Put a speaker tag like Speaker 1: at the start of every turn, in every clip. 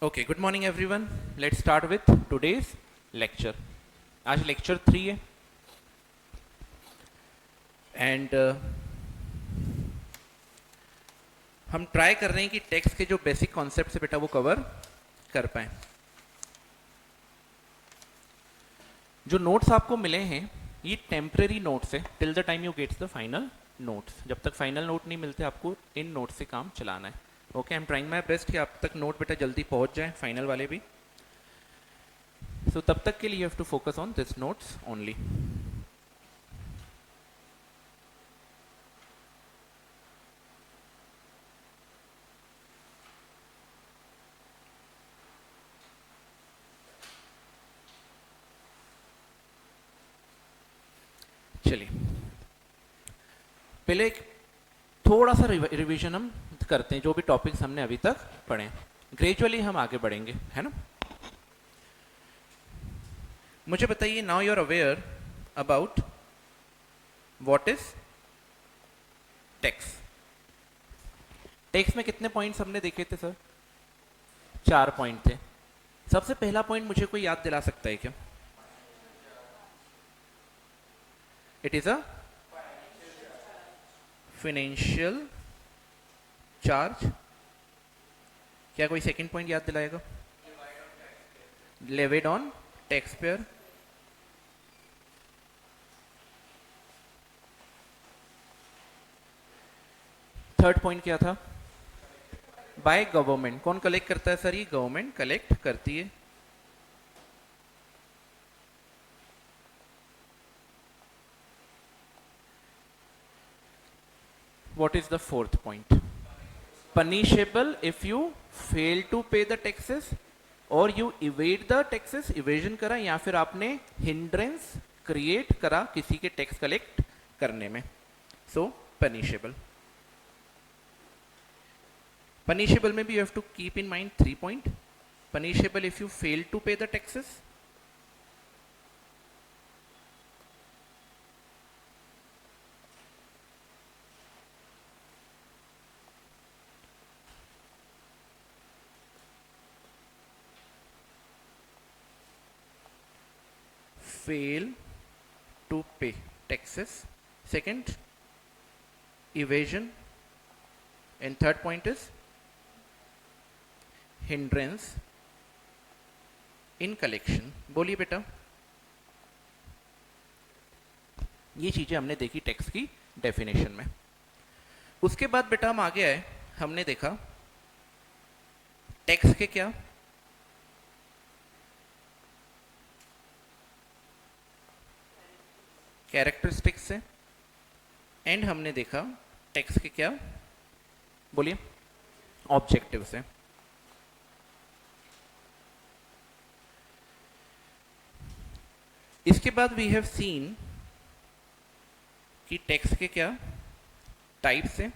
Speaker 1: Okay, good morning everyone. Let's start with today's lecture. आज lecture 3 है and हम try कर रहे हैं कि टेक्स्ट के जो बेसिक कॉन्सेप्ट है बेटा वो कवर कर पाए। जो नोट्स आपको मिले हैं ये टेम्परेरी नोट्स है till the time you gets the final notes. जब तक फाइनल नोट नहीं मिलते आपको इन नोट्स से काम चलाना है। Okay, I am trying my best कि आप तक नोट बेटा जल्दी पहुंच जाए, फाइनल वाले भी। सो तब तक के लिए you have to focus on this notes only. चलिए पहले एक थोड़ा सा रिवीजन हम करते हैं जो भी टॉपिक्स हमने अभी तक पढ़े। ग्रेजुअली हम आगे बढ़ेंगे, है ना। मुझे बताइए, now you are aware about what is text. Text में कितने पॉइंट्स हमने देखे थे सर? 4 पॉइंट थे। सबसे पहला पॉइंट मुझे कोई याद दिला सकता है क्या? It is a financial charge. क्या कोई सेकंड पॉइंट याद दिलाएगा? Levied on tax payer. Third point क्या था? By government. कौन कलेक्ट करता है सर? ये गवर्नमेंट कलेक्ट करती है। What is the fourth point? Punishable if you fail to pay the taxes or you evade the taxes। Evasion करा या फिर आपने हिंड्रेंस क्रिएट करा किसी के टैक्स कलेक्ट करने में। सो पनिशेबल। पनिशेबल में भी you have to keep in mind 3 point. Punishable if you fail to pay the taxes, fail to pay taxes, second evasion, and third point is hindrance in collection। बोलिए बेटा, ये चीजें हमने देखी टैक्स की definition में। उसके बाद बेटा हम आगे आए, हमने देखा टैक्स के क्या कैरेक्टरिस्टिक्स से, एंड हमने देखा टैक्स के क्या, बोलिए, ऑब्जेक्टिव से। इसके बाद वी हैव सीन कि टैक्स के क्या टाइप्स है।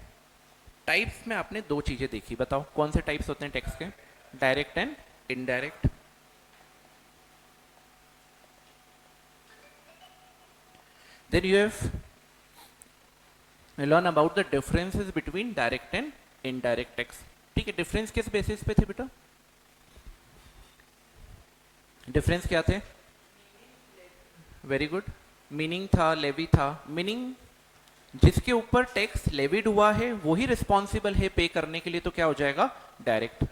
Speaker 1: टाइप्स में आपने 2 चीजें देखी, बताओ कौन से टाइप्स होते हैं टैक्स के? Direct and indirect. Then you have learn about the differences between direct and indirect tax। ठीक है, डिफरेंस किस बेसिस पे थे बेटा? डिफरेंस क्या थे? Very good. मीनिंग था, लेवी था। मीनिंग जिसके ऊपर टैक्स लेविड हुआ है वो ही रिस्पॉन्सिबल है पे करने के लिए, तो क्या हो जाएगा? डायरेक्ट।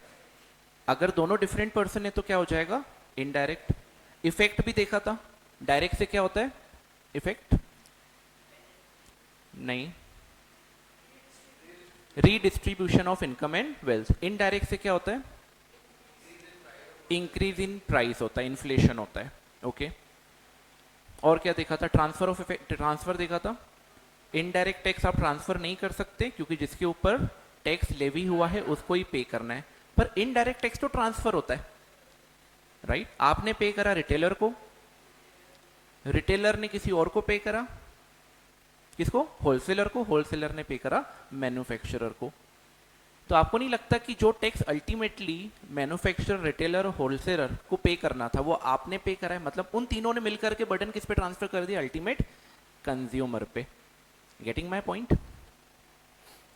Speaker 1: अगर दोनों डिफरेंट पर्सन है तो क्या हो जाएगा? इनडायरेक्ट। इफेक्ट भी देखा था। डायरेक्ट से क्या होता है? इफेक्ट नहीं, redistribution of income and wealth. Indirect से क्या होता है? इंक्रीज इन प्राइस होता है, इन्फ्लेशन होता है। ओके, और क्या देखा था? ट्रांसफर ऑफ इफेक्ट, ट्रांसफर देखा था। इनडायरेक्ट टैक्स आप ट्रांसफर नहीं कर सकते क्योंकि जिसके ऊपर टैक्स लेवी हुआ है उसको ही पे करना है। पर इनडायरेक्ट टैक्स तो ट्रांसफर होता है, राइट? आपने पे करा रिटेलर को, रिटेलर ने किसी और को पे करा, किसको? होलसेलर को, होलसेलर ने पे करा मैन्युफैक्चरर को। तो आपको नहीं लगता कि जो tax ultimately manufacturer, retailer, wholesaler को पे करना था वो आपने पे करा है? मतलब उन तीनों ने मिलकर के बर्डन किस पे ट्रांसफर कर दिया? अल्टीमेट कंज्यूमर पे। Getting my point?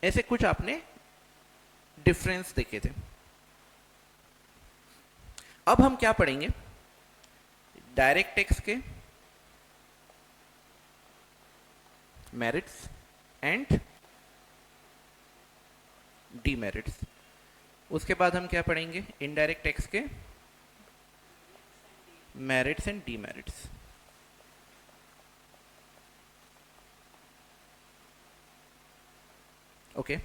Speaker 1: ऐसे कुछ आपने डिफरेंस देखे थे। अब हम क्या पढ़ेंगे, डायरेक्ट टैक्स के मेरिट्स एंड डीमेरिट्स। उसके बाद हम क्या पढ़ेंगे, इनडायरेक्ट टैक्स के मेरिट्स एंड डीमेरिट्स। ओके,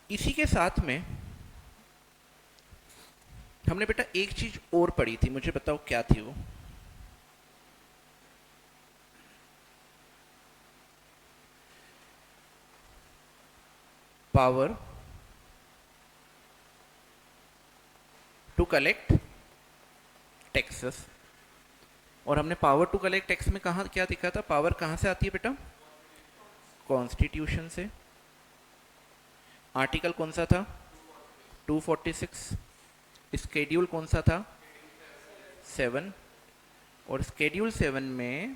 Speaker 1: इसी के साथ में हमने बेटा एक चीज और पढ़ी थी, मुझे बताओ क्या थी वो। Power to collect taxes. और हमने पावर टू कलेक्ट टैक्स में कहा क्या दिखा था, पावर कहां से आती है बेटा, कॉन्स्टिट्यूशन से। आर्टिकल कौन सा था, 246। स्केड्यूल कौन सा था, 7। और स्केड्यूल 7 में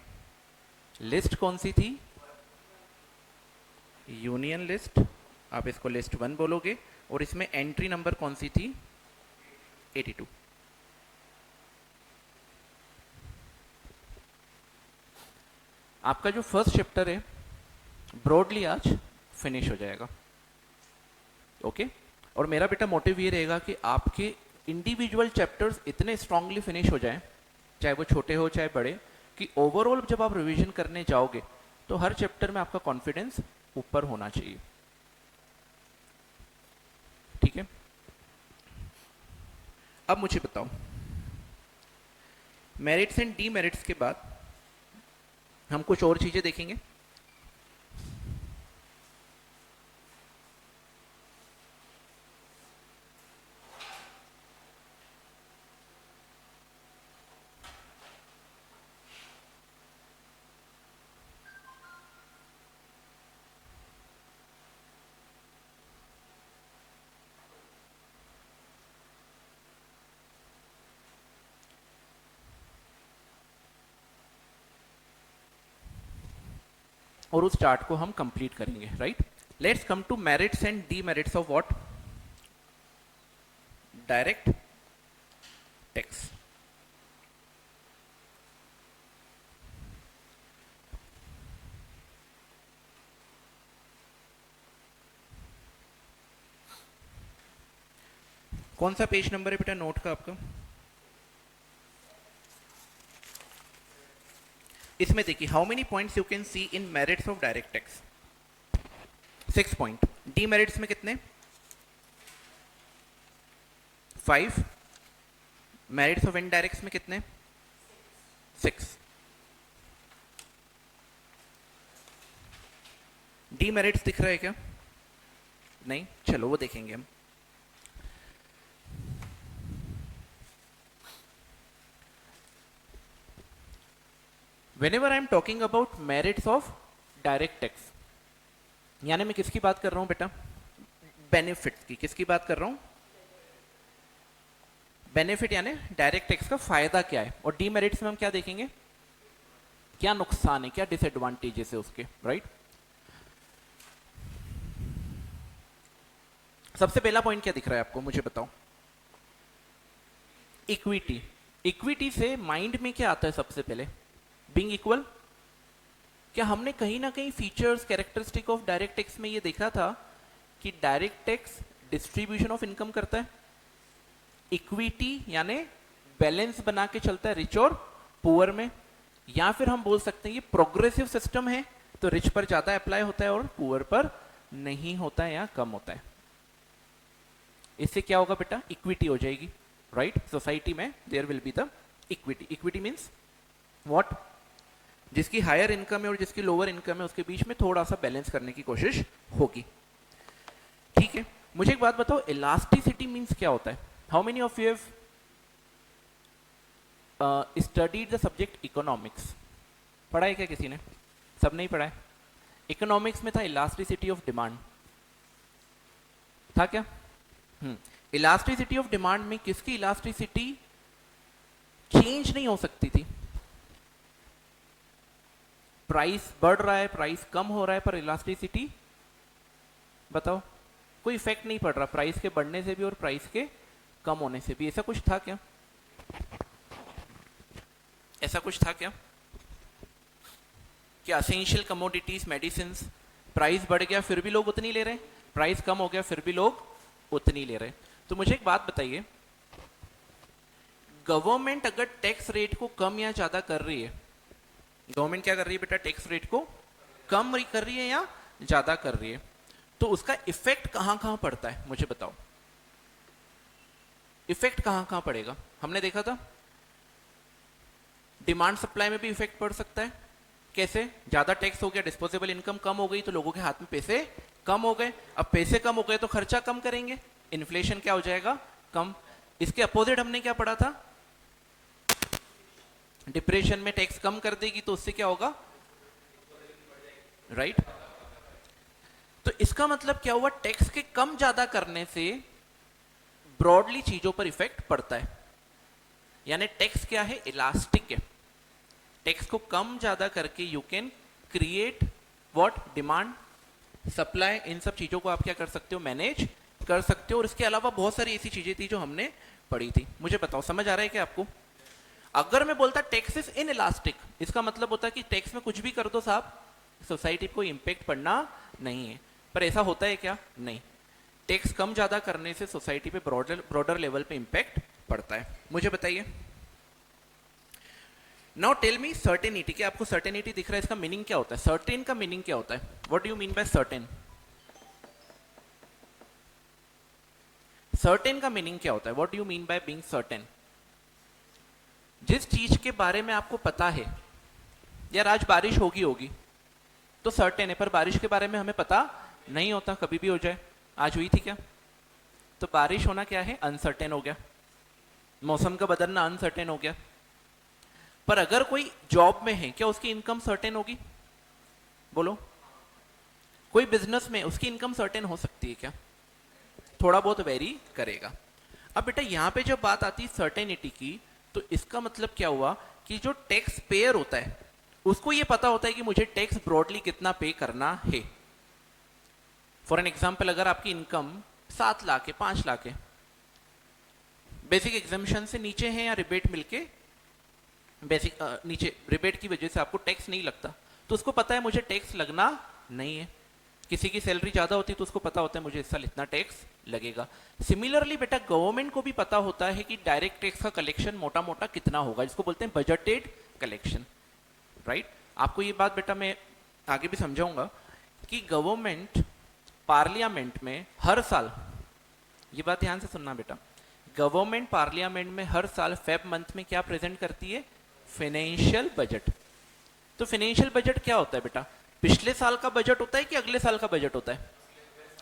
Speaker 1: लिस्ट कौन सी थी, यूनियन लिस्ट, आप इसको लिस्ट 1 बोलोगे। और इसमें एंट्री नंबर कौन सी थी, 82। आपका जो फर्स्ट चैप्टर है ब्रॉडली आज फिनिश हो जाएगा। ओके, और मेरा बेटा मोटिव ये रहेगा कि आपके इंडिविजुअल चैप्टर्स इतने स्ट्रांगली फिनिश हो जाएं, चाहे वो छोटे हो चाहे बड़े, कि ओवरऑल जब आप रिवीजन करने जाओगे तो हर चैप्टर में आपका कॉन्फिडेंस ऊपर होना चाहिए। ठीक है, अब मुझे बताओ, मेरिट्स एंड डीमेरिट्स के बाद हम कुछ और चीजें देखेंगे। और उस चार्ट को हम कंप्लीट करेंगे, right. Let's come to merits and demerits of what, direct tax. कौन सा पेज नंबर है बेटा नोट का आपका, इसमें देखिए, how many points you can see in merits of direct tax, 6 point. Demerits में कितने, 5। मेरिट्स ऑफ इनडायरेक्ट्स में कितने, 6। डीमेरिट्स दिख रहा है क्या, नहीं, चलो वो देखेंगे हम। Whenever I am talking about merits of direct tax, यानी मैं किसकी बात कर रहा हूं बेटा, बेनिफिट्स की। किसकी बात कर रहा हूं, बेनिफिट, यानी डायरेक्ट टैक्स का फायदा क्या है। और डीमेरिट्स में हम क्या देखेंगे, क्या नुकसान है, क्या डिसएडवांटेजेस है उसके, राइट। सबसे पहला पॉइंट क्या दिख रहा है आपको, मुझे बताओ, इक्विटी। इक्विटी से माइंड में क्या आता है सबसे पहले, बीइंग इक्वल। क्या हमने कहीं ना कहीं features, characteristic of direct tax में ये देखा था कि direct tax distribution of income करता है, इक्विटी यानी बैलेंस बना के चलता है रिच और पुअर में, या फिर हम बोल सकते हैं ये प्रोग्रेसिव सिस्टम है, तो रिच पर ज्यादा अप्लाई होता है और पुअर पर नहीं होता है या कम होता है। इससे क्या होगा बेटा, इक्विटी हो जाएगी, राइट। सोसाइटी में there will be the equity. Equity means what, जिसकी हायर इनकम है और जिसकी लोअर इनकम है उसके बीच में थोड़ा सा बैलेंस करने की कोशिश होगी। ठीक है, मुझे एक बात बताओ, इलास्टिसिटी मीन्स क्या होता है। How many of you have studied the subject economics, पढ़ा है क्या किसी ने, सब नहीं पढ़ा है। इकोनॉमिक्स में था इलास्टिसिटी ऑफ डिमांड, था क्या। इलास्टिसिटी ऑफ डिमांड में किसकी इलास्टिसिटी चेंज नहीं हो सकती थी, प्राइस बढ़ रहा है, प्राइस कम हो रहा है, पर इलास्टिसिटी बताओ, कोई इफेक्ट नहीं पड़ रहा प्राइस के बढ़ने से भी और प्राइस के कम होने से भी। ऐसा कुछ था क्या? ऐसा कुछ था क्या कि असेंशियल कमोडिटीज मेडिसिन प्राइस बढ़ गया फिर भी लोग उतनी ले रहे हैं, प्राइस कम हो गया फिर भी लोग उतनी ले रहे हैं? तो मुझे एक बात बताइए, गवर्नमेंट अगर टैक्स रेट को कम या ज्यादा कर रही है, गवर्नमेंट क्या कर रही है बेटा, टैक्स रेट को कम कर रही है या ज्यादा कर रही है, तो उसका इफेक्ट कहां कहां पड़ता है मुझे बताओ, इफेक्ट कहां कहां पड़ेगा? हमने देखा था डिमांड सप्लाई में भी इफेक्ट पड़ सकता है। कैसे? ज्यादा टैक्स हो गया, डिस्पोजेबल इनकम कम हो गई, तो लोगों के हाथ में पैसे कम हो गए। अब पैसे कम हो गए तो खर्चा कम करेंगे, इन्फ्लेशन क्या हो जाएगा, कम। इसके अपोजिट हमने क्या पढ़ा था, डिप्रेशन में टैक्स कम कर देगी तो उससे क्या होगा, राइट? तो इसका मतलब क्या हुआ, टैक्स के कम ज्यादा करने से ब्रॉडली चीजों पर इफेक्ट पड़ता है। यानी टैक्स क्या है, इलास्टिक है। टैक्स को कम ज्यादा करके you can create what, demand supply, इन सब चीजों को आप क्या कर सकते हो, मैनेज कर सकते हो। और इसके अलावा बहुत सारी ऐसी चीजें थी जो हमने पढ़ी थी। मुझे बताओ समझ आ रहा है क्या आपको? अगर मैं बोलता टैक्स इज इन इलास्टिक, इसका मतलब होता है कि टैक्स में कुछ भी कर दो साहब, सोसाइटी को इंपैक्ट पड़ना नहीं है। पर ऐसा होता है क्या? नहीं। टैक्स कम ज्यादा करने से सोसाइटी पे ब्रॉडर लेवल पे इंपैक्ट पड़ता है। मुझे बताइए, नाउ टेल मी सर्टेनिटी, क्या आपको सर्टेनिटी दिख रहा है? इसका मीनिंग क्या होता है? सर्टेन का मीनिंग क्या होता है? What do you mean by certain? Certain का मीनिंग क्या होता है? What do you mean by being certain? जिस चीज के बारे में आपको पता है, यार आज बारिश होगी होगी तो सर्टेन है, पर बारिश के बारे में हमें पता नहीं होता, कभी भी हो जाए। आज हुई थी क्या? तो बारिश होना क्या है, अनसर्टेन हो गया। मौसम का बदलना अनसर्टेन हो गया। पर अगर कोई जॉब में है, क्या उसकी इनकम सर्टेन होगी? बोलो। कोई बिजनेस में उसकी इनकम सर्टेन हो सकती है क्या? थोड़ा बहुत वेरी करेगा। अब बेटा यहां पे जब बात आती है सर्टेनिटी की, तो इसका मतलब क्या हुआ कि जो टैक्स पेयर होता है उसको ये पता होता है कि मुझे टैक्स ब्रॉडली कितना पे करना है। फॉर एन एग्जाम्पल, अगर आपकी इनकम 7 लाख है, 5 लाख है, बेसिक एग्जामिशन से नीचे है या रिबेट मिलके बेसिक नीचे रिबेट की वजह से आपको टैक्स नहीं लगता, तो उसको पता है मुझे टैक्स लगना नहीं है। किसी की सैलरी ज्यादा होती है तो उसको पता होता है मुझे इस साल इतना टैक्स लगेगा। सिमिलरली बेटा गवर्नमेंट को भी पता होता है कि डायरेक्ट टैक्स का कलेक्शन मोटा मोटा कितना होगा, जिसको बोलते हैं बजटेड कलेक्शन, राइट? आपको ये बात बेटा मैं आगे भी समझाऊंगा कि गवर्नमेंट पार्लियामेंट में हर साल, ये बात ध्यान से सुनना बेटा, गवर्नमेंट पार्लियामेंट में हर साल फेब मंथ में क्या प्रेजेंट करती है, फाइनेंशियल बजट। तो फाइनेंशियल बजट क्या होता है बेटा? पिछले साल का बजट होता है कि अगले साल का बजट होता है?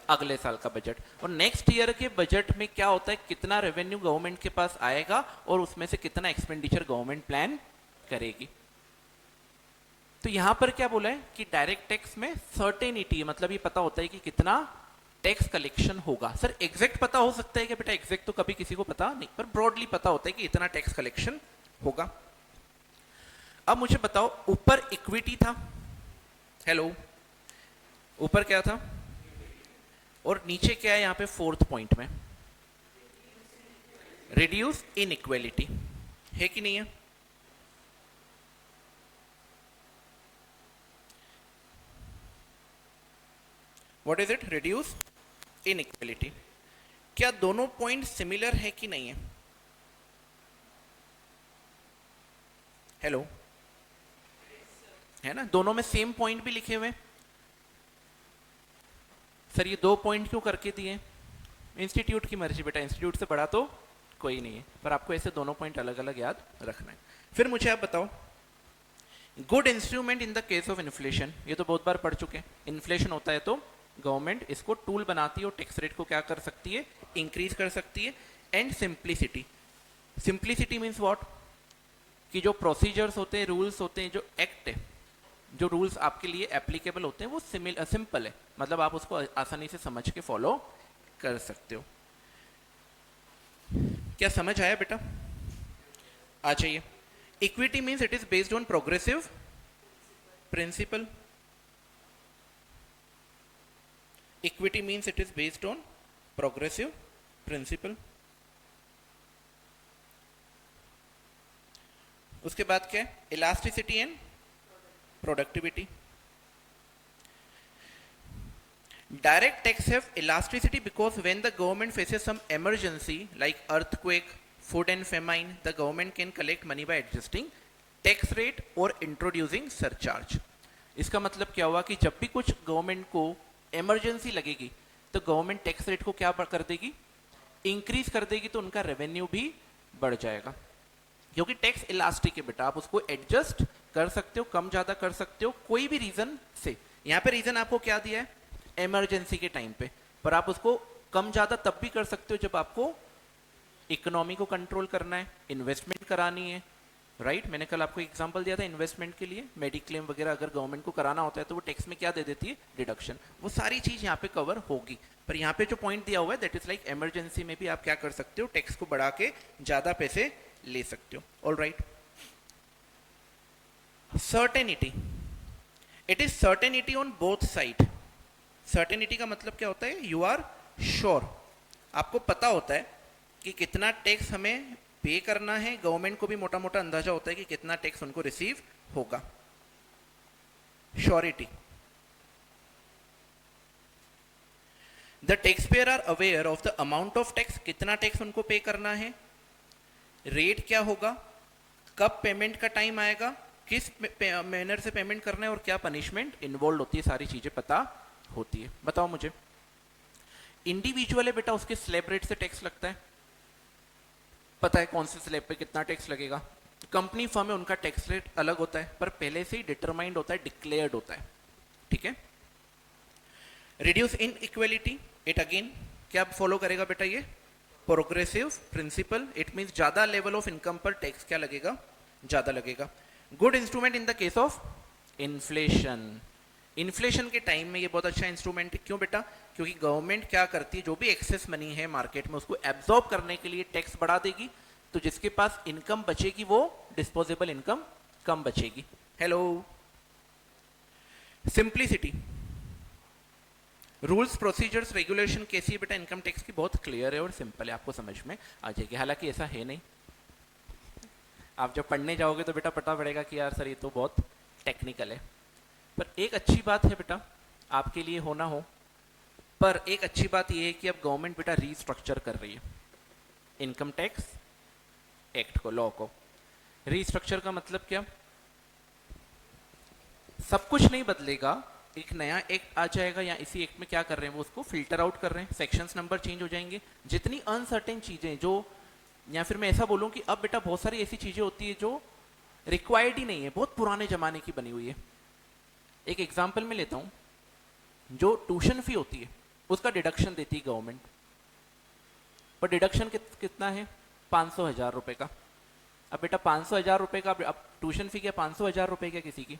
Speaker 1: अगले साल का बजट। और नेक्स्ट ईयर के बजट में क्या होता है, कितना रेवेन्यू गवर्नमेंट के पास आएगा और उसमें से कितना एक्सपेंडिचर गवर्नमेंट प्लान करेगी। तो यहां पर क्या बोला है कि डायरेक्ट टैक्स में सर्टेनिटी, मतलब ये पता होता है कि कितना टैक्स कलेक्शन होगा। सर एग्जैक्ट पता हो सकता है कि बेटा? एग्जैक्ट तो कभी किसी को पता नहीं, पर ब्रॉडली पता होता है कि इतना टैक्स कलेक्शन होगा। अब मुझे बताओ, ऊपर इक्विटी था, हेलो, ऊपर क्या था, और नीचे क्या है यहां पे फोर्थ पॉइंट में, रिड्यूस इनइक्वालिटी, है कि नहीं है? What is it, reduce inequality. क्या दोनों पॉइंट सिमिलर है कि नहीं है? हेलो, है ना? दोनों में सेम पॉइंट भी लिखे हुए। सर ये 2 पॉइंट क्यों करके दिए? इंस्टीट्यूट की मर्जी बेटा, इंस्टीट्यूट से बड़ा तो कोई नहीं है, पर आपको ऐसे दोनों पॉइंट अलग अलग याद रखना है। फिर मुझे आप बताओ, good instrument in the case of inflation, ये तो बहुत बार पढ़ चुके हैं। इन्फ्लेशन होता है तो गवर्नमेंट इसको टूल बनाती है और टैक्स रेट को क्या कर सकती है, इंक्रीज कर सकती है। And simplicity, simplicity means what, कि जो प्रोसीजर्स होते हैं, रूल्स होते हैं, जो एक्ट है, जो रूल्स आपके लिए एप्लीकेबल होते हैं वो सिंपल है, मतलब आप उसको आसानी से समझ के फॉलो कर सकते हो। क्या समझ आया बेटा? आ जाइए। Equity means it is based on progressive principle. Equity means it is based on progressive principle. उसके बाद क्या है, elasticity and productivity. Direct tax have elasticity because when the government faces some emergency like earthquake, food and famine, the government can collect money by adjusting tax rate or introducing surcharge. इसका मतलब क्या हुआ कि जब भी कुछ government को emergency लगेगी तो गवर्नमेंट टैक्स रेट को क्या कर देगी, इंक्रीज कर देगी, तो उनका रेवेन्यू भी बढ़ जाएगा, क्योंकि टैक्स इलास्टिक है बेटा, आप उसको एडजस्ट कर सकते हो, कम ज्यादा कर सकते हो कोई भी रीजन से। यहाँ पे रीजन आपको क्या दिया है, इमरजेंसी के टाइम पे, पर आप उसको कम ज्यादा तब भी कर सकते हो जब आपको इकोनॉमी को कंट्रोल करना है, इन्वेस्टमेंट करानी है, राइट। मैंने कल आपको एग्जांपल दिया था इन्वेस्टमेंट के लिए, मेडिक्लेम वगैरह अगर गवर्नमेंट को कराना होता है तो वो टैक्स में क्या दे देती है, डिडक्शन। वो सारी चीज यहाँ पे कवर होगी, पर यहाँ पे जो पॉइंट दिया हुआ है दैट इज लाइक इमरजेंसी में भी आप क्या कर सकते हो, टैक्स को बढ़ा के ज्यादा पैसे ले सकते हो। All right. Certainty, it is certainty on both side. Certainty का मतलब क्या होता है, यू आर श्योर, आपको पता होता है कि कितना टैक्स हमें पे करना है, गवर्नमेंट को भी मोटा मोटा अंदाजा होता है कि कितना टैक्स उनको रिसीव होगा। Surety, the tax payer are aware of the amount of tax, कितना टैक्स उनको पे करना है, रेट क्या होगा, कब पेमेंट का टाइम आएगा, किस मैनर से पेमेंट करना है और क्या पनिशमेंट इन्वॉल्व होती है, सारी चीजें पता होती है। बताओ मुझे, इंडिविजुअल है बेटा, उसके स्लैब रेट से टैक्स लगता है, पता है कौन से स्लैब पे कितना टैक्स लगेगा। कंपनी फर्म है, उनका टैक्स रेट अलग होता है, पर पहले से ही डिटरमाइंड होता है, डिक्लेयर्ड होता है, ठीक है। Reduce in equality, it again क्या फॉलो करेगा बेटा, ये प्रोग्रेसिव प्रिंसिपल, इट मींस ज्यादा लेवल ऑफ इनकम पर टैक्स क्या लगेगा, ज्यादा लगेगा। Good instrument in the case of inflation, inflation के टाइम में ये बहुत अच्छा इंस्ट्रूमेंट है। क्यों बेटा, क्योंकि गवर्नमेंट क्या करती है, जो भी एक्सेस मनी है मार्केट में उसको एब्जॉर्ब करने के लिए टैक्स बढ़ा देगी, तो जिसके पास इनकम बचेगी वो डिस्पोजेबल इनकम कम बचेगी। Hello. Simplicity, rules procedures regulation कैसी है बेटा, इनकम टैक्स की बहुत क्लियर है और सिंपल है, आपको समझ में आ जाएगी। हालांकि ऐसा है नहीं, आप जब पढ़ने जाओगे तो बेटा पता पड़ेगा कि यार सर ये तो बहुत टेक्निकल है। पर एक अच्छी बात है बेटा, आपके लिए होना हो, पर एक अच्छी बात यह है कि अब गवर्नमेंट बेटा रीस्ट्रक्चर कर रही है इनकम टैक्स एक्ट को, लॉ को। रीस्ट्रक्चर का मतलब क्या, सब कुछ नहीं बदलेगा, एक नया एक्ट आ जाएगा, या इसी एक्ट में क्या कर रहे हैं वो उसको फिल्टर आउट कर रहे हैं, सेक्शंस नंबर चेंज हो जाएंगे, जितनी अनसर्टेन चीजें जो, या फिर मैं ऐसा बोलूं कि अब बेटा बहुत सारी ऐसी चीजें होती है जो रिक्वायर्ड ही नहीं है, बहुत पुराने जमाने की बनी हुई है। एक एग्जाम्पल में लेता हूं, जो ट्यूशन फी होती है उसका डिडक्शन देती है गवर्नमेंट, पर डिडक्शन कितना है, 500,000 रुपए का। अब बेटा 500,000 रुपए का, अब ट्यूशन फी क्या 500,000 रुपए क्या किसी की,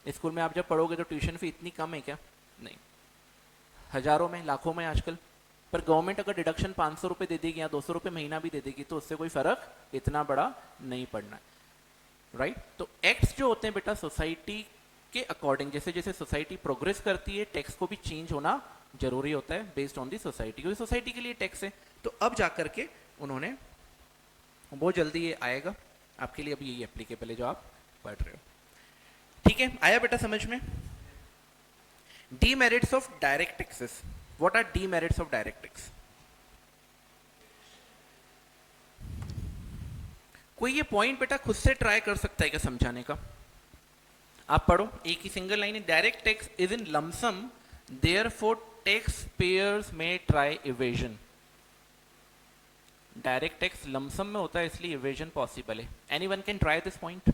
Speaker 1: स्कूल में आप जब पढ़ोगे तो ट्यूशन फी इतनी कम है क्या, नहीं, हजारों में लाखों में आजकल। पर गवर्नमेंट अगर डिडक्शन 500 रुपए दे देगी या 200 रुपए महीना भी दे देगी तो उससे कोई फर्क इतना बड़ा नहीं पड़ना, राइट। तो एक्ट्स जो होते हैं बेटा सोसाइटी के अकॉर्डिंग, जैसे जैसे सोसाइटी प्रोग्रेस करती है टैक्स को भी चेंज होना जरूरी होता है बेस्ड ऑन दी सोसाइटी, क्योंकि सोसाइटी के लिए टैक्स है। तो अब जाकर के उन्होंने, बहुत जल्दी ये आएगा आपके लिए, अभी यही एप्लीकेबल है जो आप पढ़ रहे हो, ठीक है। आया बेटा समझ में। Demerits of direct taxes, what are demerits of direct tax. कोई ये पॉइंट बेटा खुद से ट्राई कर सकता है क्या समझाने का, आप पढ़ो, एक ही सिंगल लाइन है, direct tax is in lump sum therefore tax payers में try evasion. Direct tax lump sum में होता है इसलिए इवेजन पॉसिबल है। Anyone can try this point,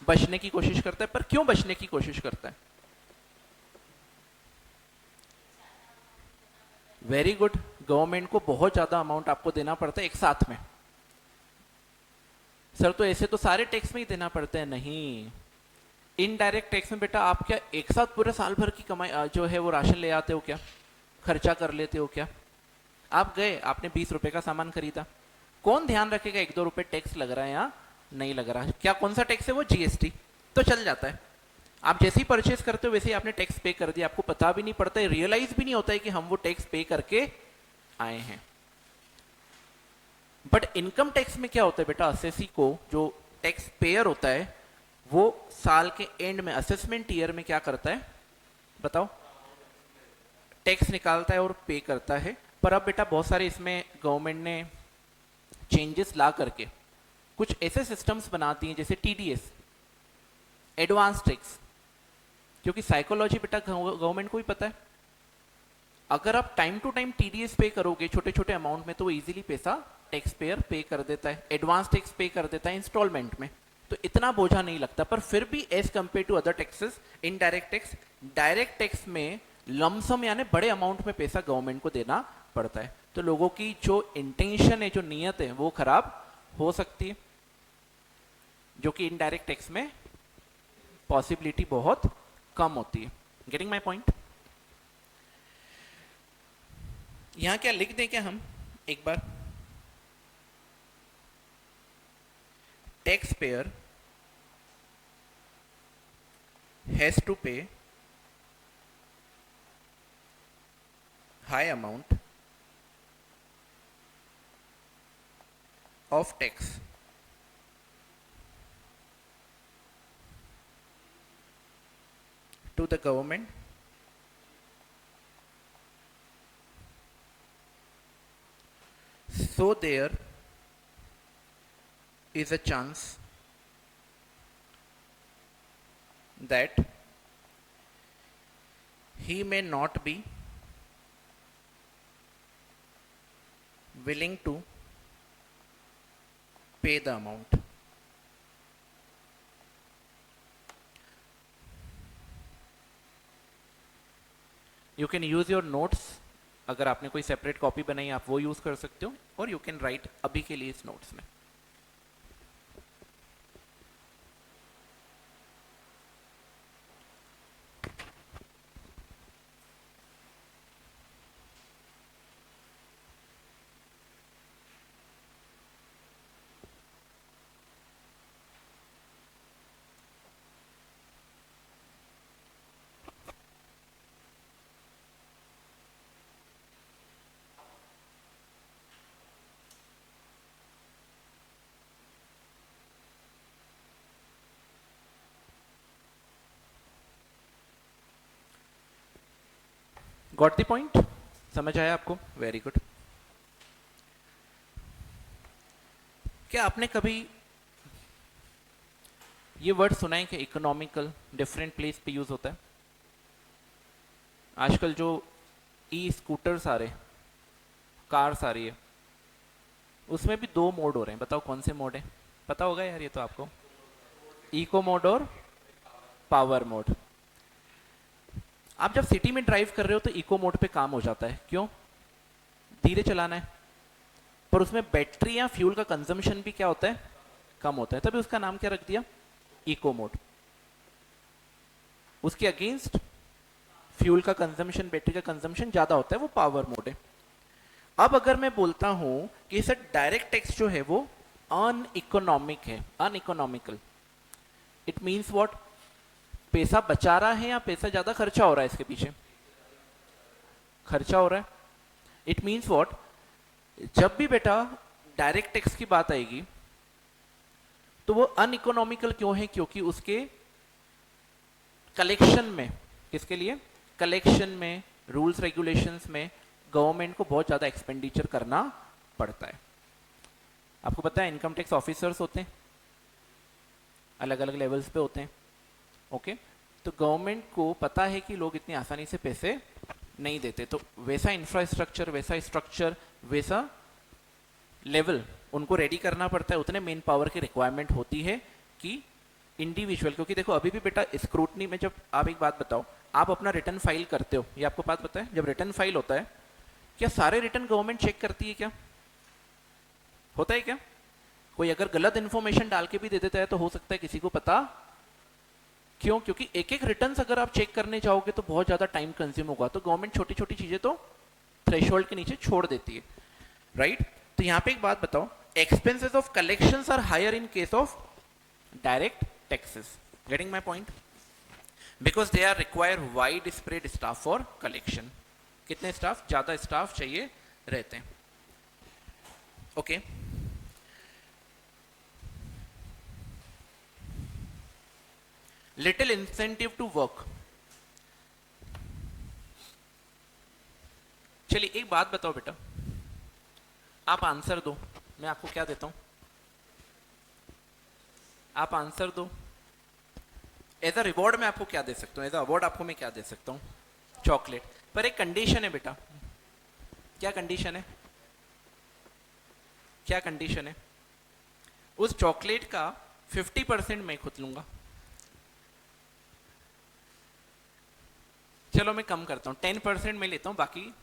Speaker 1: बचने की कोशिश करता है, पर क्यों बचने की कोशिश करता है, वेरी गुड, गवर्नमेंट को बहुत ज्यादा अमाउंट आपको देना पड़ता है एक साथ में। सर तो ऐसे तो सारे टैक्स में ही देना पड़ता है, नहीं, इनडायरेक्ट टैक्स में बेटा आप क्या एक साथ पूरे साल भर की कमाई जो है वो राशन ले आते हो क्या, खर्चा कर लेते हो क्या। आप गए, आपने 20 रुपए का सामान खरीदा, कौन ध्यान रखेगा 1-2 रुपए टैक्स लग रहा है या नहीं लग रहा है, क्या कौन सा टैक्स है वो, जीएसटी, तो चल जाता है। आप जैसे ही परचेस करते हो वैसे ही आपने टैक्स पे कर दिया, आपको पता भी नहीं पड़ता है, रियलाइज भी नहीं होता है कि हम वो टैक्स पे करके आए हैं। बट इनकम टैक्स में क्या होता है बेटा, असेसी को जो टैक्स पेयर होता है वो साल के एंड में असेसमेंट ईयर में क्या करता है बताओ, टैक्स निकालता है और पे करता है। पर अब बेटा बहुत सारे इसमें गवर्नमेंट ने चेंजेस ला करके कुछ ऐसे सिस्टम्स बनाती हैं जैसे टीडीएस, एडवांस टैक्स, क्योंकि साइकोलॉजी बेटा गवर्नमेंट को ही पता है, अगर आप टाइम टू टाइम टीडीएस पे करोगे छोटे छोटे अमाउंट में तो वो इजीली पैसा टैक्स पेयर पे कर देता है, एडवांस टैक्स पे कर देता है इंस्टॉलमेंट में, तो इतना बोझा नहीं लगता। पर फिर भी as compare to other taxes, indirect tax, direct tax में लमसम यानी बड़े अमाउंट में पैसा गवर्नमेंट को देना पड़ता है, तो लोगों की जो इंटेंशन है, जो नीयत है वो खराब हो सकती है, जो कि इनडायरेक्ट टैक्स में पॉसिबिलिटी बहुत कम होती है। Getting my point? यहां क्या लिख दें क्या हम एक बार, टैक्स पेयर हैज टू पे high amount of tax to the government so there is a chance that he may not be willing to pay the amount. You can use your notes, अगर आपने कोई separate copy बनाई आप वो use कर सकते हो, और यू कैन राइट अभी के लिए इस नोट्स में। Got the point? समझ आया आपको? Very good. क्या आपने कभी ये वर्ड सुना है कि इकोनॉमिकल डिफरेंट प्लेस पे यूज होता है? आजकल जो ई स्कूटर्स आ रहे, कार्स आ रही है, उसमें भी दो मोड हो रहे हैं, बताओ कौन से मोड है? पता होगा यार ये तो आपको, इको मोड और पावर मोड। आप जब सिटी में ड्राइव कर रहे हो तो इको मोड पे काम हो जाता है, क्यों? धीरे चलाना है, पर उसमें बैटरी या फ्यूल का कंजम्पशन भी क्या होता है? कम होता है, तभी उसका नाम क्या रख दिया? Eco mode. उसके अगेंस्ट फ्यूल का कंजम्पशन, बैटरी का कंजम्पशन ज्यादा होता है, वो पावर मोड है। अब अगर मैं बोलता हूं कि सर डायरेक्ट टैक्स जो है वो अनइकोनॉमिक है, अनइकोनॉमिकल, इट मींस व्हाट? पैसा बचा रहा है या पैसा ज्यादा खर्चा हो रहा है इसके पीछे? खर्चा हो रहा है। It means what? जब भी बेटा डायरेक्ट टैक्स की बात आएगी तो वो अनइकोनॉमिकल क्यों है? क्योंकि उसके कलेक्शन में, किसके लिए? कलेक्शन में, रूल्स रेगुलेशंस में गवर्नमेंट को बहुत ज्यादा एक्सपेंडिचर करना पड़ता है। आपको पता है इनकम टैक्स ऑफिसर्स होते हैं, अलग अलग लेवल्स पे होते हैं, ओके? तो गवर्नमेंट को पता है कि लोग इतनी आसानी से पैसे नहीं देते, तो वैसा इंफ्रास्ट्रक्चर, वैसा स्ट्रक्चर, वैसा लेवल उनको रेडी करना पड़ता है, उतने मेन पावर की रिक्वायरमेंट होती है कि इंडिविजुअल, क्योंकि देखो अभी भी बेटा स्क्रूटनी में, जब आप एक बात बताओ, आप अपना रिटर्न फाइल करते हो, ये आपको बात पता है, जब रिटर्न फाइल होता है क्या सारे रिटर्न गवर्नमेंट चेक करती है? क्या होता है? क्या कोई अगर गलत इंफॉर्मेशन डाल के भी दे देता है तो हो सकता है किसी को पता, क्यों? क्योंकि एक एक रिटर्न्स अगर आप चेक करने जाओगे तो बहुत ज्यादा टाइम कंज्यूम होगा, तो गवर्नमेंट छोटी छोटी चीजें तो थ्रेशोल्ड के नीचे छोड़ देती है, राइट? तो यहां पे एक बात बताओ, expenses of collections are higher in case of direct taxes. Getting my point? Because they are require wide spread staff for collection. कितने स्टाफ? ज्यादा स्टाफ चाहिए रहते हैं, okay? Little incentive to work. चलिए एक बात बताओ बेटा, आप आंसर दो, मैं आपको क्या देता हूं, आप आंसर दो। एज अ रिवॉर्ड मैं आपको क्या दे सकता हूँ, एज अ अवार्ड आपको मैं क्या दे सकता हूँ, चॉकलेट। पर एक कंडीशन है बेटा, क्या कंडीशन है, क्या कंडीशन है, उस चॉकलेट का 50% मैं खुद लूंगा। चलो मैं कम करता हूं, 10% मैं लेता हूं, बाकी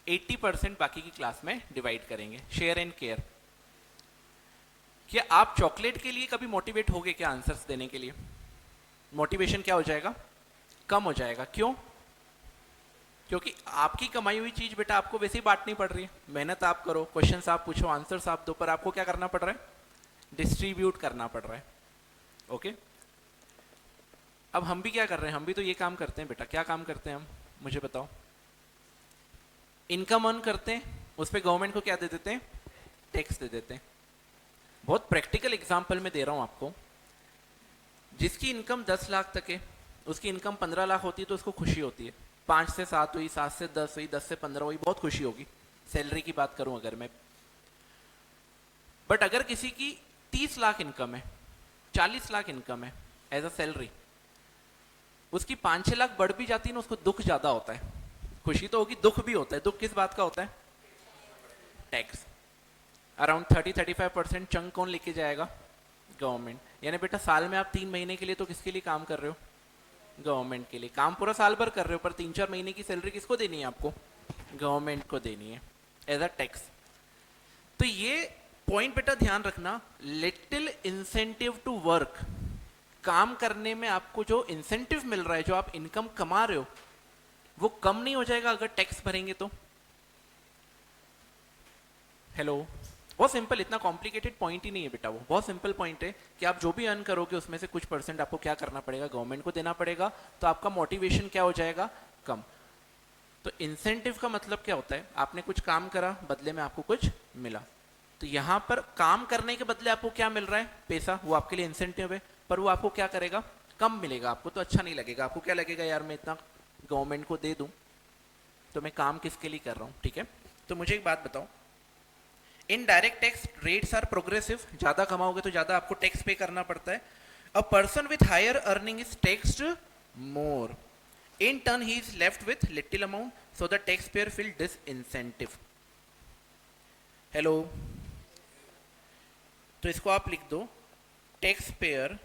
Speaker 1: 80% बाकी की क्लास में डिवाइड करेंगे, शेयर एंड केयर। क्या आप चॉकलेट के लिए कभी मोटिवेट होगे क्या आंसर्स देने के लिए? मोटिवेशन क्या हो जाएगा, कम हो जाएगा। क्यों? क्योंकि आपकी कमाई हुई चीज बेटा आपको वैसे ही बांटनी पड़ रही है, मेहनत आप करो, क्वेश्चंस आप पूछो, आंसर्स आप दो, पर आपको क्या करना पड़ रहा है, डिस्ट्रीब्यूट करना पड़ रहा है। ओके, अब हम भी क्या कर रहे हैं, हम भी तो ये काम करते हैं बेटा। क्या काम करते हैं हम, मुझे बताओ? इनकम अर्न करते हैं, उस पर गवर्नमेंट को क्या दे देते हैं, टैक्स दे देते हैं। बहुत प्रैक्टिकल एग्जांपल मैं दे रहा हूं आपको। जिसकी इनकम 10 लाख तक है, उसकी इनकम 15 लाख होती है तो उसको खुशी होती है। 5 से 7 हुई, 7 से 10 हुई, 10 से 15 हुई, बहुत खुशी होगी। सैलरी की बात करूं अगर मैं, बट अगर किसी की 30 लाख इनकम है, 40 लाख इनकम है एज अ सैलरी, उसकी 5-6 लाख बढ़ भी जाती है ना, उसको दुख ज्यादा होता है। खुशी तो होगी, दुख भी होता है। दुख किस बात का होता है, टैक्स। अराउंड 30-35% चंक कौन लेके जाएगा, गवर्नमेंट। यानी बेटा साल में आप 3 महीने के लिए तो किसके लिए काम कर रहे हो, गवर्नमेंट के लिए। काम पूरा साल भर कर रहे हो, पर 3-4 महीने की सैलरी किसको देनी है, आपको, गवर्नमेंट को देनी है एज अ टैक्स। तो ये पॉइंट बेटा ध्यान रखना, लिटिल इंसेंटिव टू वर्क। काम करने में आपको जो इंसेंटिव मिल रहा है, जो आप इनकम कमा रहे हो, वो कम नहीं हो जाएगा अगर टैक्स भरेंगे तो। हेलो, बहुत सिंपल, इतना कॉम्प्लिकेटेड पॉइंट ही नहीं है बेटा, वो बहुत सिंपल पॉइंट है कि आप जो भी अर्न करोगे उसमें से कुछ परसेंट आपको क्या करना पड़ेगा, गवर्नमेंट को देना पड़ेगा। तो आपका मोटिवेशन क्या हो जाएगा, कम। तो इंसेंटिव का मतलब क्या होता है, आपने कुछ काम करा, बदले में आपको कुछ मिला। तो यहां पर काम करने के बदले आपको क्या मिल रहा है, पैसा, वो आपके लिए इंसेंटिव है, पर वो आपको क्या करेगा, कम मिलेगा। आपको तो अच्छा नहीं लगेगा, आपको क्या लगेगा, यार मैं इतना गवर्नमेंट को दे दूं तो मैं काम किसके लिए कर रहा हूं। ठीक है, तो मुझे एक बात बताओ, indirect tax rates are progressive. ज्यादा कमाओगे तो ज्यादा आपको टैक्स पे करना पड़ता है। A person with higher earning is taxed more, in turn he is left with little amount, so the tax payer feel disincentive. Hello, तो इसको आप लिख दो, tax payer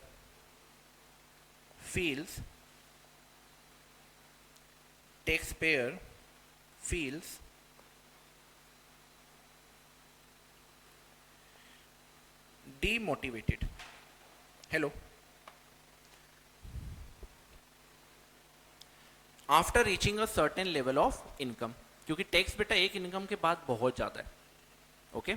Speaker 1: feels, tax payer feels demotivated. Hello, after reaching a certain level of income, क्योंकि tax बेटा एक income के बाद बहुत ज्यादा है। ओके,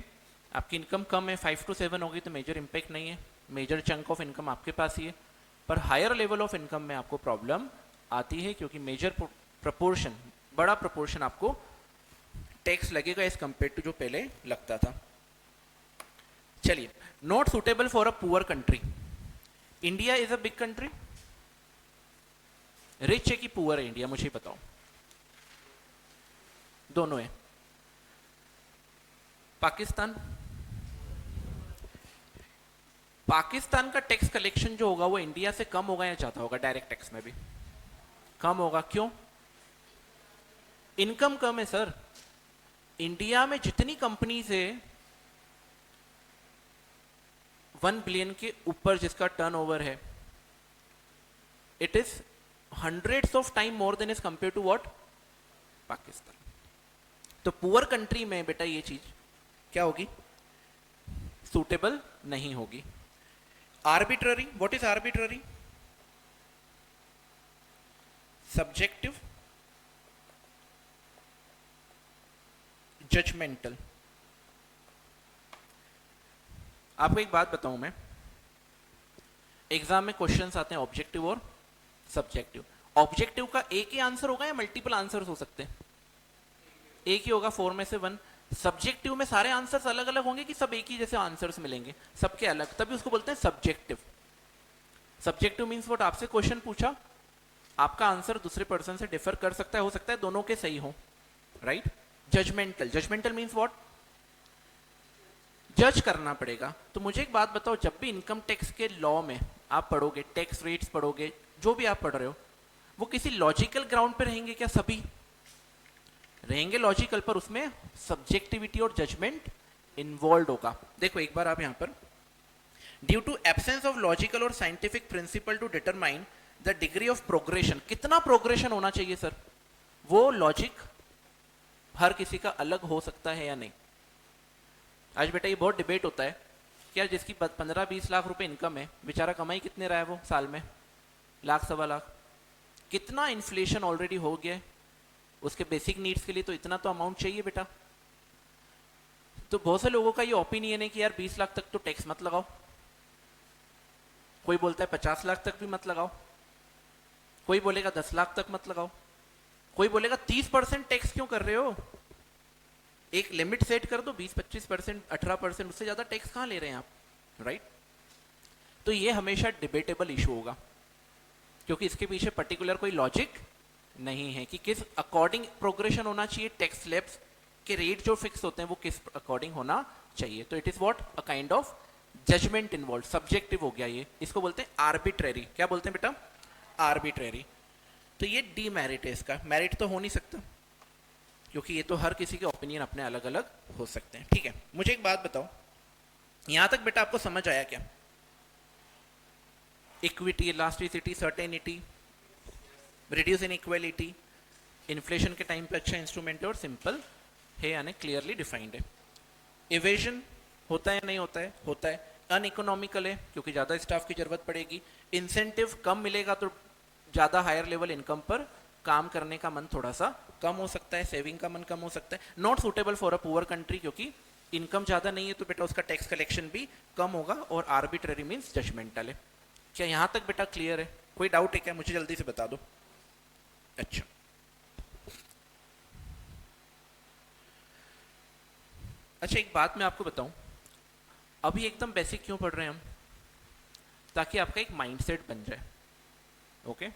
Speaker 1: आपकी इनकम कम है, 5 to 7 होगी तो मेजर इंपैक्ट नहीं है, मेजर चंक ऑफ इनकम आपके पास ही है। पर हायर लेवल ऑफ इनकम में आपको प्रॉब्लम आती है, क्योंकि मेजर प्रपोर्शन, बड़ा प्रपोर्शन आपको टैक्स लगेगा एज कंपेयर टू जो पहले लगता था। चलिए, not suitable for a poor country. India is a big country, rich है कि पुअर है इंडिया, मुझे बताओ। दोनों है। पाकिस्तान, पाकिस्तान का टैक्स कलेक्शन जो होगा वो इंडिया से कम होगा या ज्यादा होगा, डायरेक्ट टैक्स में भी कम होगा। क्यों? इनकम कम है सर। इंडिया में जितनी कंपनीज है, 1 बिलियन के ऊपर जिसका टर्नओवर है, it is hundreds of time more than is compare to what, Pakistan. तो पुअर कंट्री में बेटा ये चीज क्या होगी, सूटेबल नहीं होगी। Arbitrary, what is arbitrary, subjective, judgemental. आपको एक बात बताऊं मैं, एग्जाम में क्वेश्चंस आते हैं ऑब्जेक्टिव और सब्जेक्टिव। ऑब्जेक्टिव का एक ही आंसर होगा या मल्टीपल आंसर्स हो सकते हैं? एक ही होगा, 4 में से 1। सब्जेक्टिव में सारे आंसर्स अलग अलग होंगे कि सब एक ही जैसे आंसर्स मिलेंगे, सबके अलग, तभी उसको बोलते हैं सब्जेक्टिव। सब्जेक्टिव मीन्स व्हाट, आपसे क्वेश्चन पूछा, आपका आंसर दूसरे पर्सन से डिफर कर सकता है, हो सकता है दोनों के सही हो, right. Judgemental, judgemental means what, जज करना पड़ेगा। तो मुझे एक बात बताओ, जब भी इनकम टैक्स के लॉ में आप पढ़ोगे, टैक्स रेट्स पढ़ोगे, जो भी आप पढ़ रहे हो, वो किसी लॉजिकल ग्राउंड पे रहेंगे क्या? सभी रहेंगे लॉजिकल, पर उसमें सब्जेक्टिविटी और जजमेंट इन्वॉल्व होगा। देखो एक बार आप यहां पर, due to absence of logical और scientific principle to determine the degree of progression, कितना प्रोग्रेशन होना चाहिए सर? वो लॉजिक हर किसी का अलग हो सकता है या नहीं। आज बेटा ये बहुत डिबेट होता है कि यार जिसकी 15-20 लाख रुपए इनकम है, बेचारा कमाई कितने रहा है वो साल में? लाख सवा लाख। कितना इन्फ्लेशन ऑलरेडी हो गया है, उसके बेसिक नीड्स के लिए तो इतना तो अमाउंट चाहिए बेटा। तो बहुत से लोगों का ये ओपिनियन है कि यार 20 लाख तक तो टैक्स मत लगाओ, कोई बोलता है 50 लाख तक भी मत लगाओ, कोई बोलेगा 10 लाख तक मत लगाओ, कोई बोलेगा 30% टैक्स क्यों कर रहे हो, एक लिमिट सेट कर दो, 20-25%, 18%, उससे ज्यादा टैक्स कहां ले रहे हैं आप, राइट। तो ये हमेशा डिबेटेबल इशू होगा, क्योंकि इसके पीछे पर्टिकुलर कोई लॉजिक नहीं है कि किस अकॉर्डिंग प्रोग्रेशन होना चाहिए, टैक्स स्लैब्स के रेट जो फिक्स होते हैं वो किस अकॉर्डिंग होना चाहिए। तो it is what, a kind of judgement involve, subjective हो गया ये, इसको बोलते हैं आर्बिट्रेरी। क्या बोलते हैं बेटा? आर्बिट्रेरी। तो ये डीमेरिट है इसका, मेरिट तो हो नहीं सकता, क्योंकि ये तो हर किसी के ओपिनियन अपने अलग अलग हो सकते हैं। ठीक है, मुझे एक बात बताओ, यहां तक बेटा आपको समझ आया क्या? Equity, elasticity, certainty, reduce inequality, inflation के टाइम पे अच्छा इंस्ट्रूमेंट है और सिंपल है, यानी क्लियरली डिफाइंड है। इवेजन होता है नहीं होता है? होता है। अनइकोनॉमिकल है क्योंकि ज़्यादा स्टाफ की जरूरत पड़ेगी। इंसेंटिव कम मिलेगा तो ज़्यादा हायर लेवल इनकम पर काम करने का मन थोड़ा सा कम हो सकता है, सेविंग का मन कम हो सकता है। Not suitable for a poor country, क्योंकि इनकम ज़्यादा नहीं है तो बेटा उसका टैक्स कलेक्शन भी कम होगा। और आर्बिट्ररी मीन्स जजमेंटल है। क्या यहाँ तक बेटा क्लियर है? कोई डाउट है क्या? मुझे जल्दी से बता दो। अच्छा, अच्छा एक बात मैं आपको बताऊं, अभी एकदम बेसिक क्यों पढ़ रहे हैं हम? ताकि आपका एक माइंडसेट बन जाए। ओके,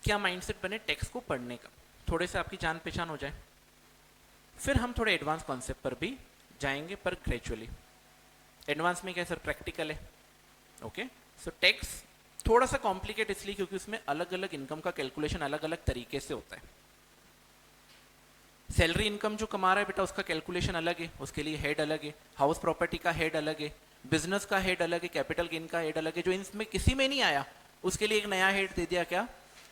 Speaker 1: क्या माइंडसेट बने? टैक्स को पढ़ने का, थोड़े से आपकी जान पहचान हो जाए, फिर हम थोड़े एडवांस कॉन्सेप्ट पर भी जाएंगे, पर ग्रेजुअली। एडवांस में क्या सर? प्रैक्टिकल है। ओके, सो टैक्स थोड़ा सा कॉम्प्लिकेट इसलिए क्योंकि उसमें अलग अलग इनकम का कैलकुलेशन अलग अलग तरीके से होता है। सैलरी इनकम जो कमा रहा है बेटा उसका कैलकुलेशन अलग है, उसके लिए हेड अलग है, हाउस प्रॉपर्टी का हेड अलग है, बिजनेस का हेड अलग है, कैपिटल गेन का हेड अलग है। जो इनमें किसी में नहीं आया उसके लिए एक नया हेड दे दिया, क्या?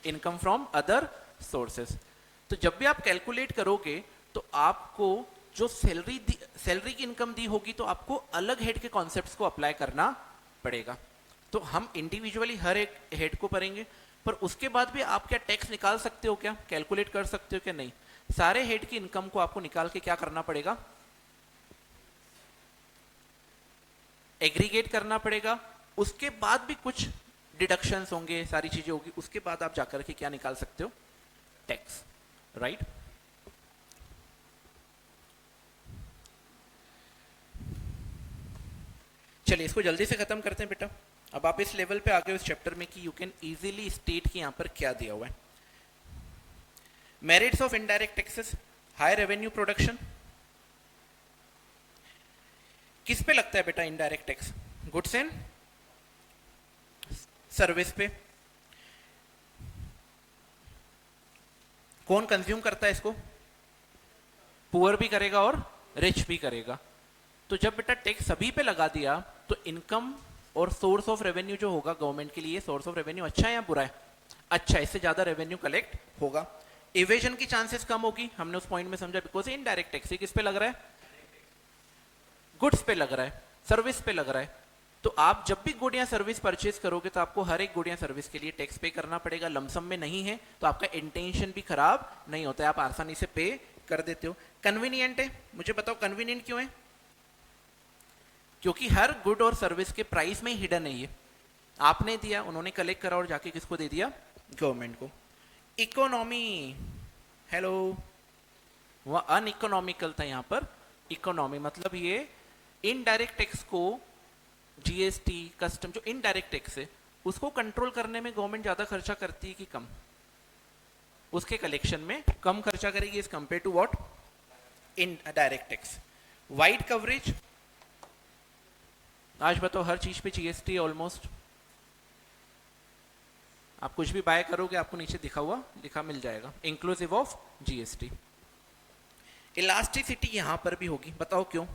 Speaker 1: Income from other sources. तो जब भी आप कैलकुलेट करोगे तो आपको जो सैलरी की इनकम दी होगी तो आपको अलग हेड के कॉन्सेप्ट्स को अप्लाई करना पड़ेगा। तो हम इंडिविजुअली हर एक हेड को पढ़ेंगे, पर उसके बाद भी आप क्या टैक्स निकाल सकते हो, क्या कैलकुलेट कर सकते हो क्या? नहीं, सारे हेड की इनकम को आपको निकाल के क्या करना पड़ेगा? एग्रीगेट करना पड़ेगा। उसके बाद भी कुछ डिडक्शंस होंगे, सारी चीजें होगी, उसके बाद आप जाकर के क्या निकाल सकते हो? Tax, right. चलिए इसको जल्दी से खत्म करते हैं बेटा। अब आप इस लेवल पे आ गए इस चैप्टर में कि यू कैन इजीली स्टेट कि यहां पर क्या दिया हुआ है। Merits of indirect taxes, high revenue production. किस पे लगता है बेटा indirect tax? Goods and service पे। कौन कंज्यूम करता है इसको? पुअर भी करेगा और रिच भी करेगा। तो जब बेटा टैक्स सभी पे लगा दिया तो इनकम और सोर्स ऑफ रेवेन्यू जो होगा गवर्नमेंट के लिए, सोर्स ऑफ रेवेन्यू अच्छा है या बुरा है? अच्छा, इससे ज्यादा रेवेन्यू कलेक्ट होगा। इवेजन की चांसेस कम होगी, हमने उस पॉइंट में समझा, बिकॉज इनडायरेक्ट टैक्स किस पे लग रहा है? गुड्स पे लग रहा है, सर्विस पे लग रहा है। तो आप जब भी गुड या सर्विस परचेज करोगे तो आपको हर एक गुड या सर्विस के लिए टैक्स पे करना पड़ेगा। लमसम में नहीं है तो आपका इंटेंशन भी खराब नहीं होता है, आप आसानी से पे कर देते हो। कन्वीनियंट है, मुझे बताओ कन्वीनियंट क्यों है? क्योंकि हर गुड और सर्विस के प्राइस में हिडन है ये, आपने दिया, उन्होंने कलेक्ट करा और जाके किसको दे दिया? गवर्नमेंट को। इकोनॉमी, हेलो, वह अनइकोनॉमिकल था, यहां पर इकोनॉमी मतलब ये इनडायरेक्ट टैक्स को जीएसटी, कस्टम, जो इनडायरेक्ट टैक्स है, उसको कंट्रोल करने में गवर्नमेंट ज्यादा खर्चा करती है कि कम? उसके कलेक्शन में कम खर्चा करेगी as compare to what? Indirect tax. Wide coverage, आज बताओ हर चीज पे जीएसटी ऑलमोस्ट। आप कुछ भी बाय करोगे आपको नीचे दिखा हुआ लिखा मिल जाएगा, इंक्लूसिव ऑफ जीएसटी। इलास्टिसिटी यहां पर भी होगी, बताओ क्यों?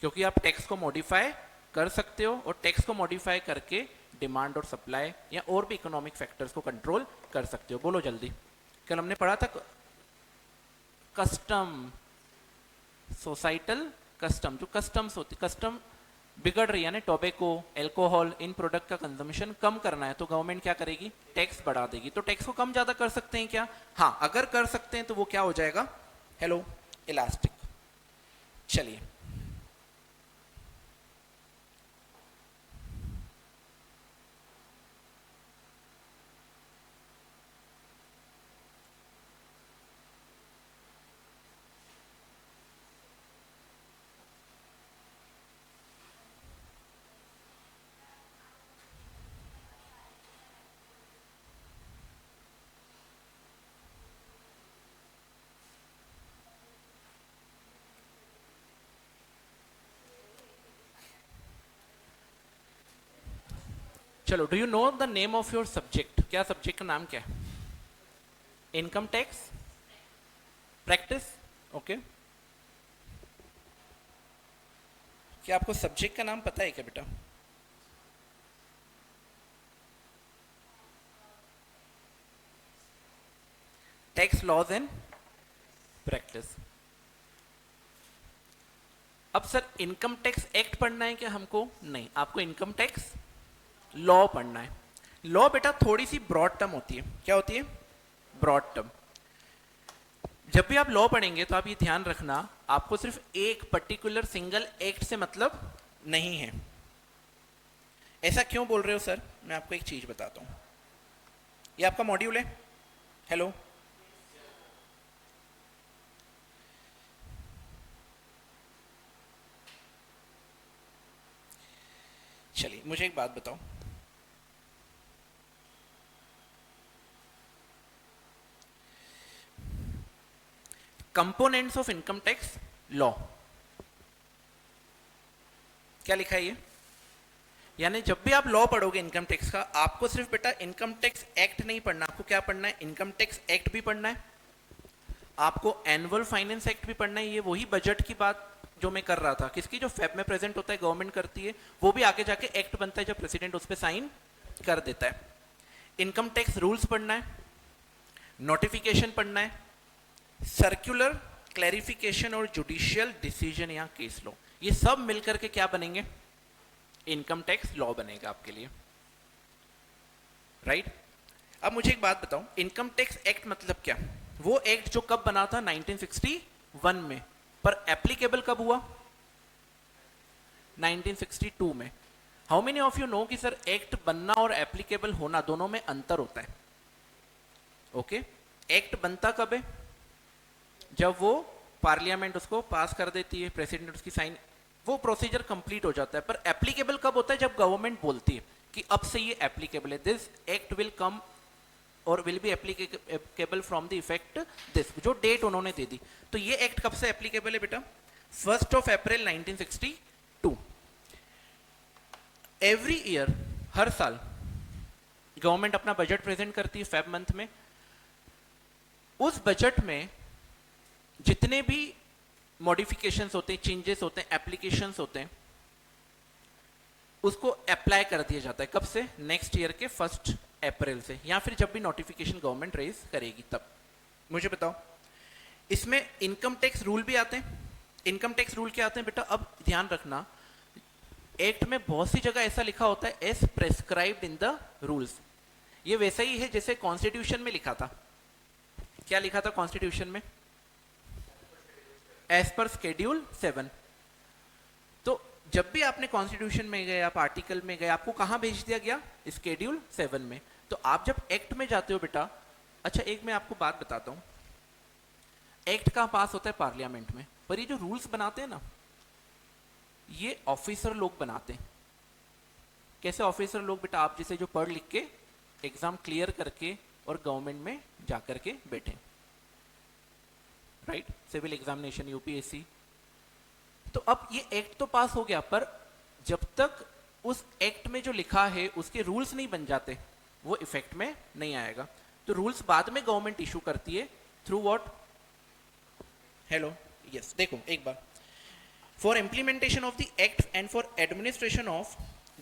Speaker 1: क्योंकि आप टैक्स को मॉडिफाई कर सकते हो और टैक्स को मॉडिफाई करके डिमांड और सप्लाई या और भी इकोनॉमिक फैक्टर्स को कंट्रोल कर सकते हो। बोलो जल्दी। कल हमने पढ़ा था कस्टम, सोसाइटल कस्टम, जो कस्टम्स होती, कस्टम बिगड़ रही है ना, टोबैको, एल्कोहल, इन प्रोडक्ट का कंजम्पशन कम करना है तो गवर्नमेंट क्या करेगी? टैक्स बढ़ा देगी। तो टैक्स को कम ज्यादा कर सकते हैं क्या? हाँ, अगर कर सकते हैं तो वो क्या हो जाएगा? Hello, elastic. चलिए, चलो, do you know the name of your subject? क्या सब्जेक्ट का नाम क्या है? Income tax practice, okay. क्या आपको सब्जेक्ट का नाम पता है क्या बेटा? Tax laws and practice. अब सर इनकम टैक्स एक्ट पढ़ना है क्या हमको? नहीं, आपको इनकम टैक्स लॉ पढ़ना है। लॉ बेटा थोड़ी सी ब्रॉड टर्म होती है। क्या होती है? Broad term. जब भी आप लॉ पढ़ेंगे तो आप ये ध्यान रखना, आपको सिर्फ एक पर्टिकुलर सिंगल एक्ट से मतलब नहीं है। ऐसा क्यों बोल रहे हो सर? मैं आपको एक चीज बताता हूं। ये आपका मॉड्यूल है। हेलो, चलिए मुझे एक बात बताओ, components of income tax law, क्या लिखा है ये? यानी जब भी आप लॉ पढ़ोगे इनकम टैक्स का, आपको सिर्फ बेटा इनकम टैक्स एक्ट नहीं पढ़ना, आपको क्या पढ़ना है? इनकम टैक्स एक्ट भी पढ़ना है, आपको एनुअल फाइनेंस एक्ट भी पढ़ना है। ये वही बजट की बात जो मैं कर रहा था, किसकी? जो फेब में प्रेजेंट होता है, गवर्नमेंट करती है, वो भी आगे जाके एक्ट बनता है जब प्रेसिडेंट उस पर साइन कर देता है। इनकम टैक्स रूल्स पढ़ना है, नोटिफिकेशन पढ़ना है, सर्कुलर, क्लैरिफिकेशन और जुडिशियल डिसीजन या केस लॉ, ये सब मिलकर के क्या बनेंगे? इनकम टैक्स लॉ बनेगा आपके लिए, राइट? अब मुझे एक बात बताओ, इनकम टैक्स एक्ट मतलब क्या? वो एक्ट जो कब बना था? 1961 में, पर एप्लीकेबल कब हुआ? 1962 में। How many of you no कि सर एक्ट बनना और एप्लीकेबल होना दोनों में अंतर होता है? ओके, एक्ट बनता कब है? जब वो पार्लियामेंट उसको पास कर देती है, प्रेसिडेंट उसकी साइन, वो प्रोसीजर कंप्लीट हो जाता है। पर एप्लीकेबल कब होता है? जब गवर्नमेंट बोलती है कि अब से ये एप्लीकेबल है, दिस एक्ट विल कम और will be applicable from the effect this, जो डेट उन्होंने दे दी। तो ये एक्ट कब से एप्लीकेबल है बेटा? 1 अप्रैल 1962। एवरी ईयर, हर साल गवर्नमेंट अपना बजट प्रेजेंट करती है फेब मंथ में। उस बजट में जितने भी मॉडिफिकेशंस होते हैं, चेंजेस होते हैं, एप्लीकेशंस होते हैं, उसको अप्लाई कर दिया जाता है। कब से? नेक्स्ट ईयर के 1 अप्रैल से, या फिर जब भी नोटिफिकेशन गवर्नमेंट रेज करेगी तब। मुझे बताओ, इसमें इनकम टैक्स रूल भी आते हैं। इनकम टैक्स रूल क्या आते हैं बेटा? अब ध्यान रखना, एक्ट में बहुत सी जगह ऐसा लिखा होता है as prescribed in the rules. ये वैसा ही है जैसे कॉन्स्टिट्यूशन में लिखा था। क्या लिखा था कॉन्स्टिट्यूशन में? As per schedule 7। तो जब भी आपने कॉन्स्टिट्यूशन में गए, आप आर्टिकल में गए, आपको कहां भेज दिया गया? शेड्यूल 7 में। तो आप जब एक्ट में जाते हो बेटा, अच्छा एक मैं आपको बात बताता हूं, एक्ट कहां पास होता है? पार्लियामेंट में। पर ये जो रूल्स बनाते हैं ना, ये ऑफिसर लोग बनाते हैं। कैसे ऑफिसर लोग? बेटा आप जैसे जो पढ़ लिख के एग्जाम क्लियर करके और गवर्नमेंट में जाकर के बैठे, राइट, सिविल एग्जामिनेशन यूपीएससी। तो अब ये एक्ट तो पास हो गया, पर जब तक उस एक्ट में जो लिखा है उसके रूल्स नहीं बन जाते वो इफेक्ट में नहीं आएगा। तो रूल्स बाद में गवर्नमेंट इशू करती है थ्रू व्हाट? हेलो, यस, देखो एक बार, for implementation of the act and for administration of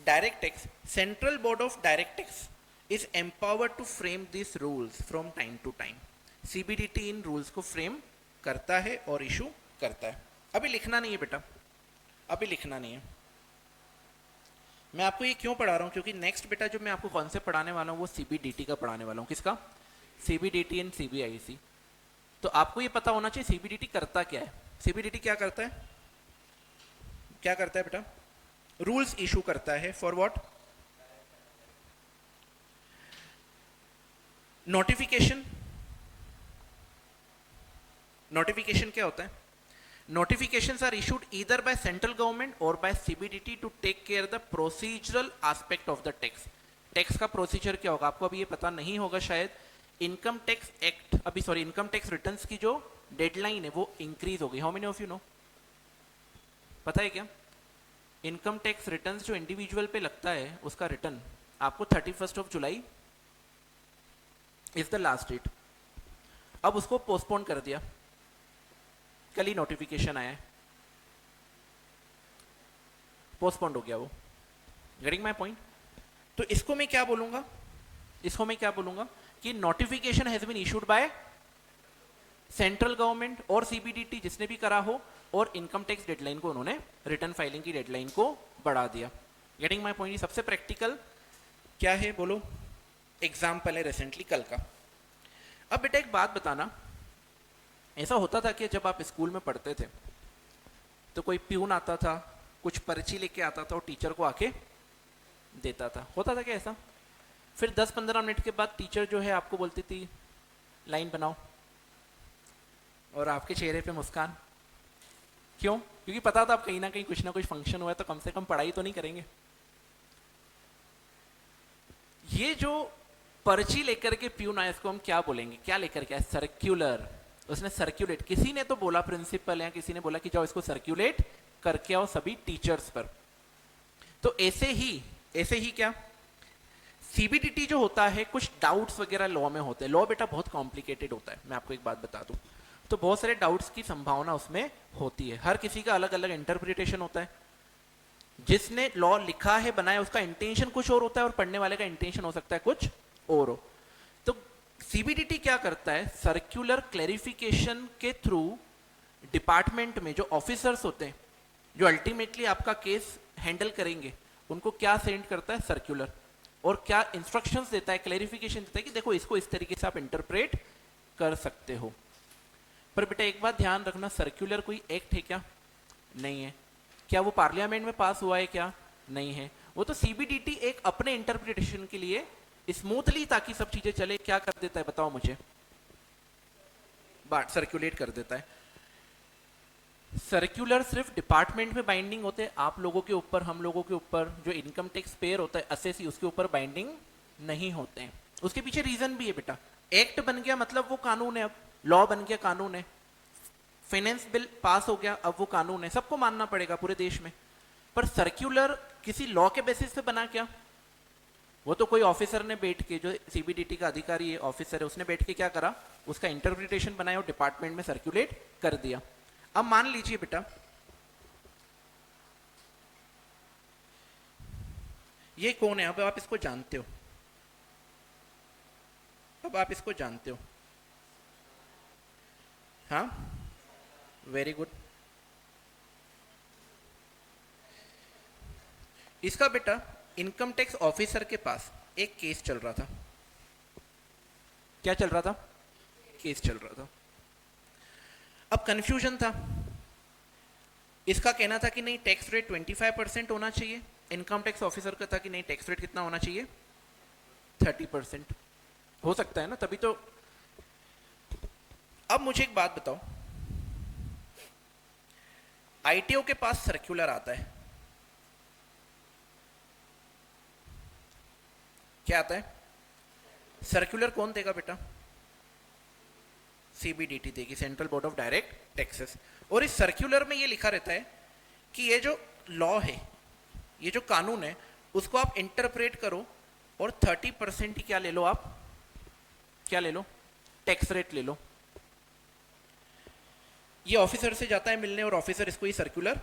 Speaker 1: direct tax, central board of direct tax is empowered to frame this rules from time to time. CBDT इन rules को frame करता है और issue करता है। अभी लिखना नहीं है बेटा, अभी लिखना नहीं है। मैं आपको ये क्यों पढ़ा रहा हूँ? क्योंकि नेक्स्ट बेटा जो मैं आपको कॉन्सेप्ट पढ़ाने वाला हूँ वो सीबीडीटी का पढ़ाने वाला हूँ। किसका? CBDT and CBIC. तो आपको ये पता होना चाहिए सीबीडीटी करता क्या है। सीबीडीटी क्या करता है? क्या करता है बेटा? रूल्स इशू करता है। For what? नोटिफिकेशन। नोटिफिकेशन क्या होता है? Notifications are issued either by central government or by CBDT to take care the procedural aspect of the tax. Tax का प्रोसीजर क्या होगा आपको अभी ये पता नहीं होगा शायद। इनकम टैक्स एक्ट, अभी सॉरी, इनकम टैक्स रिटर्न्स की जो डेडलाइन है वो इंक्रीज हो गई। How many of you know? पता है क्या? इनकम टैक्स रिटर्न्स जो इंडिविजुअल पे लगता है उसका रिटर्न आपको 31 July is the last date. अब उसको पोस्टपोन कर दिया, कल ही नोटिफिकेशन आया है, पोस्टपोन्ड हो गया वो। Getting my point? तो इसको मैं क्या बोलूंगा? इसको मैं क्या बोलूंगा कि notification has been issued by central government और सीबीडीटी जिसने भी करा हो, और इनकम टैक्स डेडलाइन को उन्होंने, रिटर्न फाइलिंग की डेडलाइन को बढ़ा दिया। Getting my point? सबसे प्रैक्टिकल क्या है बोलो? एग्जाम्पल है रिसेंटली कल का। अब बेटा एक बात बताना, ऐसा होता था कि जब आप स्कूल में पढ़ते थे तो कोई प्यून आता था, कुछ पर्ची लेके आता था और टीचर को आके देता था, होता था क्या ऐसा? फिर 10-15 मिनट के बाद टीचर जो है आपको बोलती थी लाइन बनाओ, और आपके चेहरे पे मुस्कान। क्यों? क्योंकि पता था आप कहीं ना कहीं कुछ ना कुछ फंक्शन हुआ है तो कम से कम पढ़ाई तो नहीं करेंगे। ये जो पर्ची लेकर के प्यून आया इसको हम क्या बोलेंगे? क्या लेकर के आया? सर्क्यूलर। उसने सर्क्यूलेट, किसी ने तो बोला, प्रिंसिपल या किसी ने बोला कि जाओ इसको सर्क्यूलेट करके आओ सभी टीचर्स पर। तो ऐसे ही क्या सीबीडीटी जो होता है, कुछ डाउट्स वगैरह लॉ में होते हैं। लॉ बेटा बहुत कॉम्प्लिकेटेड होता है, मैं आपको एक बात बता दूं। तो बहुत सारे डाउट्स की संभावना उसमें होती है, हर किसी का अलग अलग इंटरप्रिटेशन होता है। जिसने लॉ लिखा है, बनाया, उसका इंटेंशन कुछ और होता है और पढ़ने वाले का इंटेंशन हो सकता है कुछ और हो। तो सीबीडीटी क्या करता है? सर्क्यूलर क्लैरिफिकेशन के थ्रू डिपार्टमेंट में जो ऑफिसर्स होते हैं जो अल्टीमेटली आपका केस हैंडल करेंगे, उनको क्या सेंड करता है? सर्क्यूलर। और क्या इंस्ट्रक्शंस देता है, क्लैरिफिकेशन देता है कि देखो इसको इस तरीके से आप इंटरप्रेट कर सकते हो। पर बेटा एक बात ध्यान रखना, सर्क्यूलर कोई एक्ट है क्या? नहीं है। क्या वो पार्लियामेंट में पास हुआ है क्या? नहीं है। वो तो सीबीडीटी एक अपने इंटरप्रिटेशन के लिए स्मूथली, ताकि सब चीजें चले, क्या कर देता है बताओ मुझे? बात सर्कुलेट कर देता है। सर्कुलर सिर्फ डिपार्टमेंट में बाइंडिंग होते हैं, आप लोगों के ऊपर, हम लोगों के ऊपर, जो इनकम टैक्स पेयर होता है असेसी, उसके ऊपर बाइंडिंग नहीं होते हैं। उसके पीछे रीजन भी है बेटा, एक्ट बन गया मतलब वो कानून है, अब लॉ बन गया कानून है। फाइनेंस बिल पास हो गया, अब वो कानून है, सबको मानना पड़ेगा पूरे देश में। पर सर्कुलर किसी लॉ के बेसिस पे बना क्या? वो तो कोई ऑफिसर ने बैठ के, जो सीबीडीटी का अधिकारी है, ऑफिसर है, उसने बैठ के क्या करा? उसका इंटरप्रिटेशन बनाया और डिपार्टमेंट में सर्कुलेट कर दिया। अब मान लीजिए बेटा ये कौन है? अब आप इसको जानते हो, अब आप इसको जानते हो, हाँ, वेरी गुड। इसका बेटा इनकम टैक्स ऑफिसर के पास एक केस चल रहा था। क्या चल रहा था? केस चल रहा था। अब कंफ्यूजन था, इसका कहना था कि नहीं टैक्स रेट 25% होना चाहिए, इनकम टैक्स ऑफिसर का था कि नहीं टैक्स रेट कितना होना चाहिए? 30%। हो सकता है ना, तभी तो। अब मुझे एक बात बताओ, आईटीओ के पास सर्कुलर आता है, क्या आता है? सर्कुलर कौन देगा बेटा? सीबीडीटी देगी, central board of direct taxes. और इस सर्कुलर में ये लिखा रहता है कि ये जो लॉ है, ये जो कानून है, उसको आप इंटरप्रेट करो और 30% ही क्या ले लो आप, क्या ले लो? टैक्स रेट ले लो। ये ऑफिसर से जाता है मिलने और ऑफिसर इसको ये सर्कुलर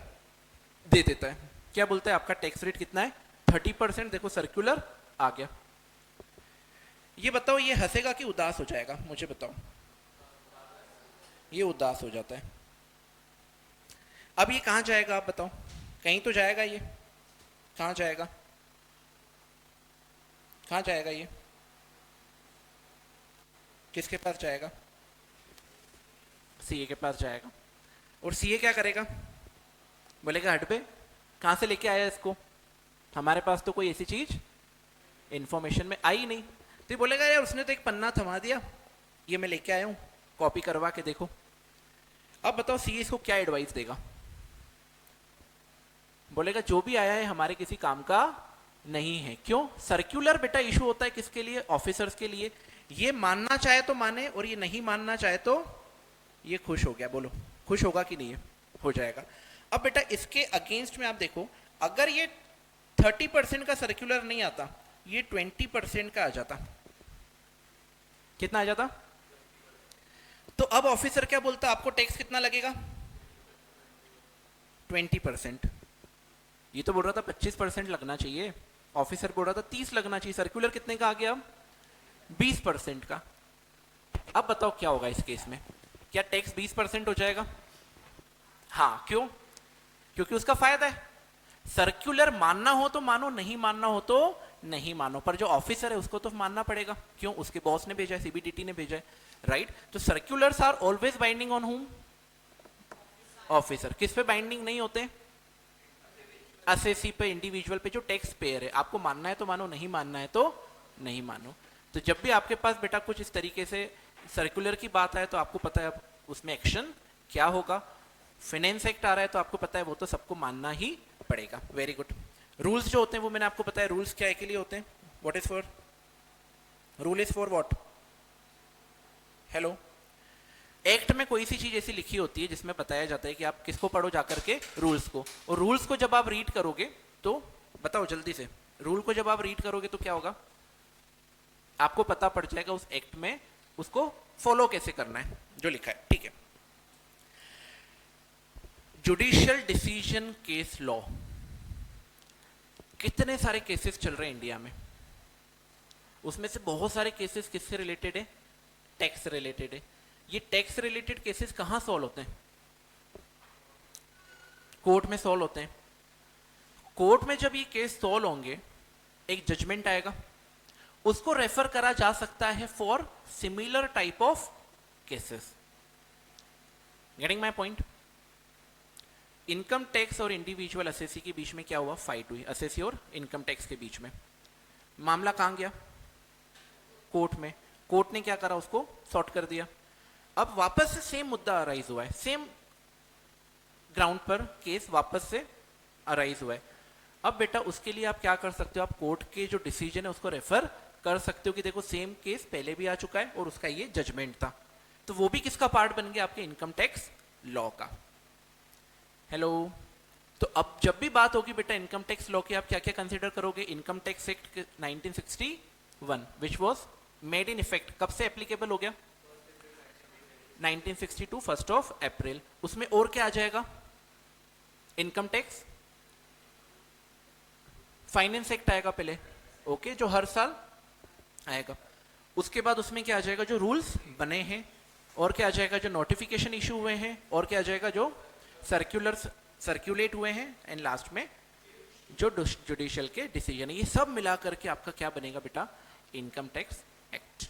Speaker 1: दे देता है। क्या बोलता है? आपका टैक्स रेट कितना है? 30%। देखो सर्कुलर आ गया। ये बताओ, ये हंसेगा कि उदास हो जाएगा? मुझे बताओ। ये उदास हो जाता है। अब ये कहां जाएगा आप बताओ? कहीं तो जाएगा ये। कहां जाएगा? कहां जाएगा ये? किसके पास जाएगा? सीए के पास जाएगा। और सीए क्या करेगा? बोलेगा हट बे, कहां से लेके आया इसको? हमारे पास तो कोई ऐसी चीज इंफॉर्मेशन में आई नहीं। तो बोलेगा यार उसने तो एक पन्ना थमा दिया, ये मैं लेके आया हूं, कॉपी करवा के देखो। अब बताओ सीए इसको क्या एडवाइस देगा? बोलेगा जो भी आया है हमारे किसी काम का नहीं है। क्यों? सर्कुलर बेटा इशू होता है किसके लिए? ऑफिसर्स के लिए। ये मानना चाहे तो माने और ये नहीं मानना चाहे तो ये खुश हो गया। बोलो खुश होगा कि नहीं? हो जाएगा। अब बेटा इसके अगेंस्ट में आप देखो, अगर ये 30% का सर्कुलर नहीं आता, ये 20% का आ जाता। कितना आ जाता? तो अब ऑफिसर क्या बोलता? आपको टैक्स कितना लगेगा? 20%। ये तो बोल रहा था 25% लगना चाहिए, ऑफिसर बोल रहा था 30 लगना चाहिए। सर्कुलर कितने का आ गया? 20% का। अब बताओ क्या होगा इस केस में? क्या टैक्स 20% हो जाएगा? हाँ। क्यों? क्योंकि उसका फायदा है। सर्कुलर मानना हो तो मानो, नहीं मानना हो तो नहीं मानो, पर जो ऑफिसर है उसको तो मानना पड़ेगा। क्यों? उसके बॉस ने भेजा है, सीबीडीटी ने भेजा है, राइट? तो circulars are always binding on whom? Officer. किस पे बाइंडिंग नहीं होते? असेसी पे, इंडिविजुअल पे, जो टैक्स पेयर है। आपको मानना है तो मानो, नहीं मानना है तो नहीं मानो। तो जब भी आपके पास बेटा कुछ इस तरीके से सर्कुलर की बात आए तो आपको पता है उसमें एक्शन क्या होगा। फाइनेंस एक्ट आ रहा है तो आपको पता है वो तो सबको मानना ही पड़ेगा। Very good. रूल्स जो होते हैं वो मैंने आपको बताया, रूल्स क्या के लिए होते हैं? What is for? Rule is for what? Hello. Act में कोई सी चीज ऐसी लिखी होती है जिसमें बताया जाता है कि आप किसको पढ़ो जाकर के? रूल्स को। और रूल्स को जब आप रीड करोगे तो बताओ जल्दी से, रूल को जब आप रीड करोगे तो क्या होगा? आपको पता पड़ जाएगा उस एक्ट में उसको फॉलो कैसे करना है जो लिखा है। ठीक है। जुडिशियल डिसीजन केस लॉ, कितने सारे केसेस चल रहे हैं इंडिया में। उसमें से बहुत सारे केसेस किससे रिलेटेड है? टैक्स रिलेटेड है। ये टैक्स रिलेटेड केसेस कहां सॉल्व होते हैं? कोर्ट में सॉल्व होते हैं। कोर्ट में जब ये केस सॉल्व होंगे, एक जजमेंट आएगा, उसको रेफर करा जा सकता है for similar type of cases. Getting my point? Income tax और इंडिविजुअल असेसी के बीच में क्या हुआ? फाइट हुई, असेसी और इनकम टैक्स के बीच में। मामला कहां गया? कोर्ट में। कोर्ट ने क्या करा? उसको सॉर्ट कर दिया। अब वापस से सेम मुद्दा अराइज हुआ है, सेम ग्राउंड पर केस वापस से अराइज हुआ है। अब बेटा उसके लिए आप क्या कर सकते हो? आप कोर्ट के जो डिसीजन है उसको रेफर कर सकते हो कि देखो सेम केस पहले भी आ चुका है और उसका ये जजमेंट था। तो वो भी किसका पार्ट बन गया? आपके इनकम टैक्स लॉ का। हेलो। तो अब जब भी बात होगी बेटा इनकम टैक्स लॉ की, आप क्या क्या कंसीडर करोगे? Income tax act 1961 which was made in effect, कब से एप्लीकेबल हो गया? 1962 1 अप्रैल। उसमें और क्या आ जाएगा? इनकम टैक्स फाइनेंस एक्ट आएगा पहले, ओके, जो हर साल आएगा। उसके बाद उसमें क्या आ जाएगा? जो रूल्स बने हैं। और क्या आ जाएगा? जो नोटिफिकेशन इशू हुए हैं। और क्या आ जाएगा? जो सर्कुलर्स सर्कुलेट हुए हैं। एंड लास्ट में जो जुडिशियल के डिसीजन है। ये सब मिला करके आपका क्या बनेगा बेटा? Income tax act.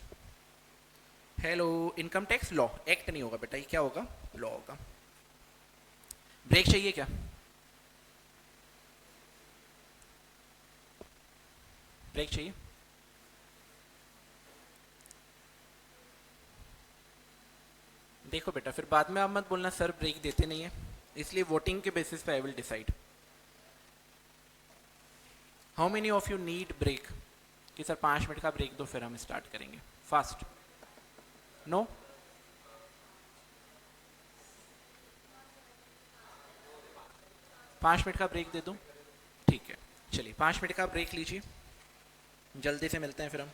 Speaker 1: Hello. Income tax law, act नहीं होगा बेटा, ये क्या होगा? लॉ होगा। ब्रेक चाहिए क्या? ब्रेक चाहिए? देखो बेटा फिर बाद में आप मत बोलना सर ब्रेक देते नहीं है, इसलिए वोटिंग के बेसिस पे I will decide how many of you need break. कि सर 5 मिनट का ब्रेक दो फिर हम स्टार्ट करेंगे फास्ट? नो? 5 मिनट का ब्रेक दे दूं? ठीक है, चलिए 5 मिनट का ब्रेक लीजिए, जल्दी से मिलते हैं फिर हम।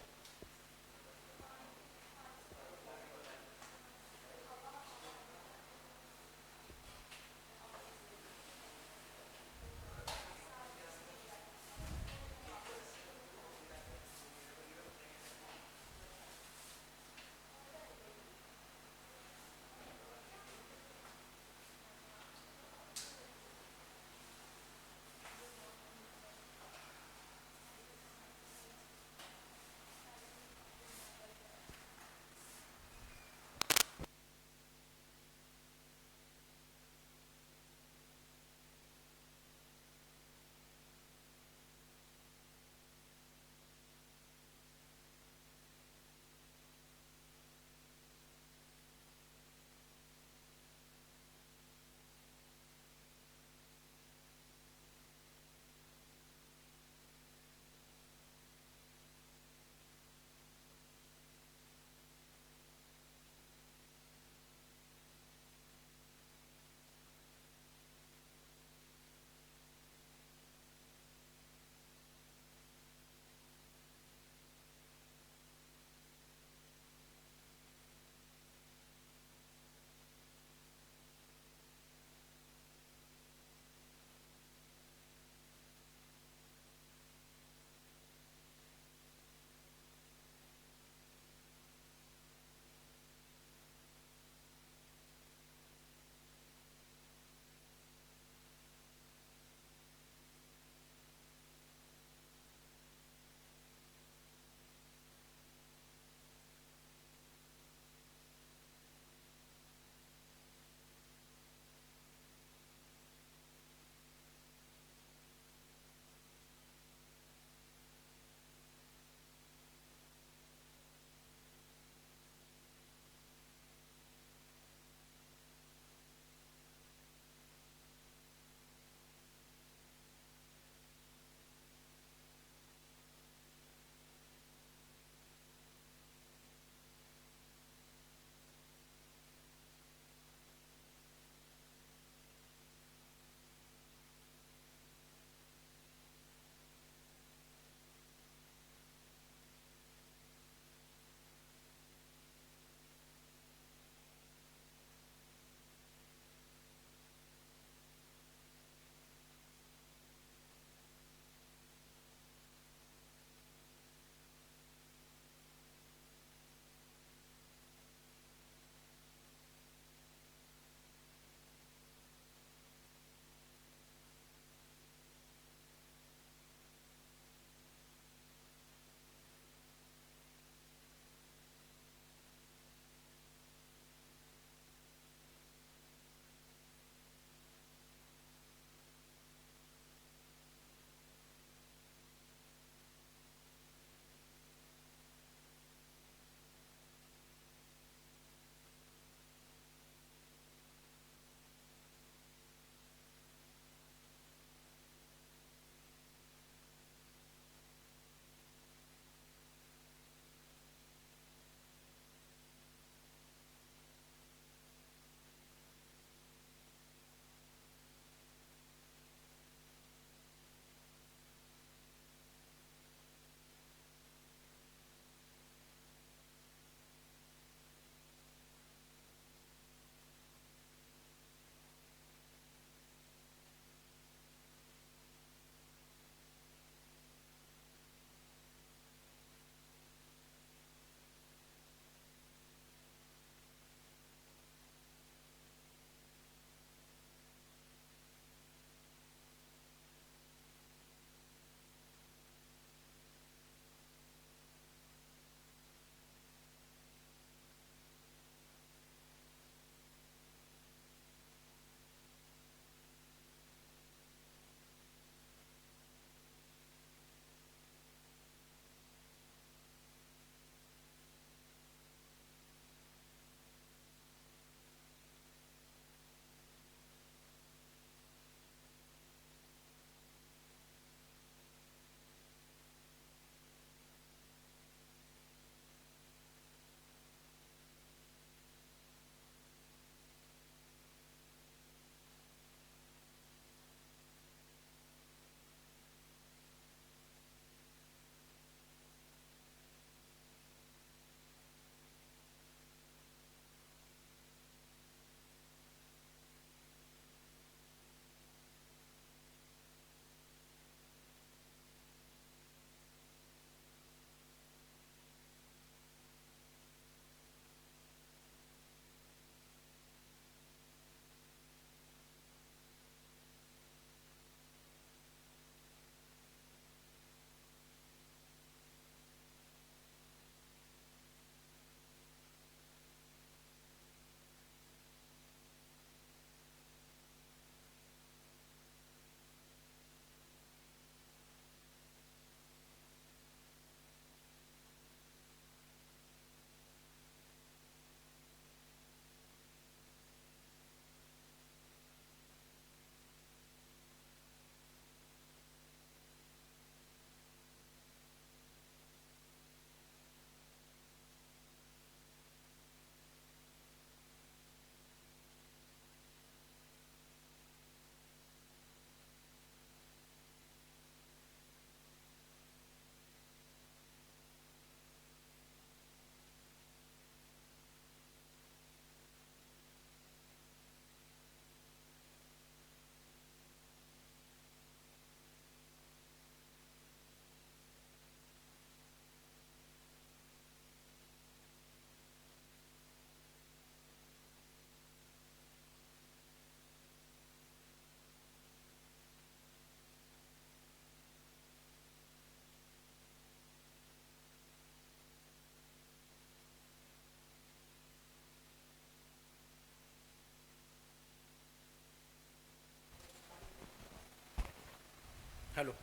Speaker 1: Hello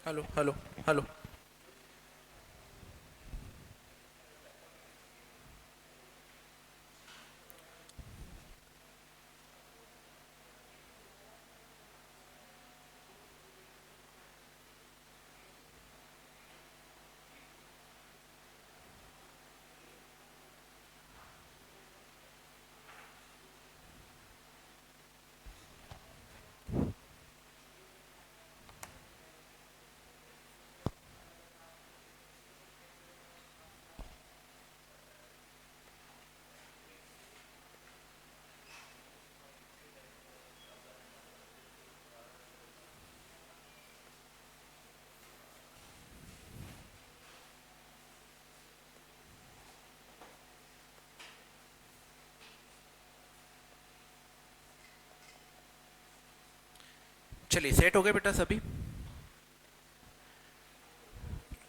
Speaker 1: hello hello hello. चलिए सेट हो गए बेटा सभी,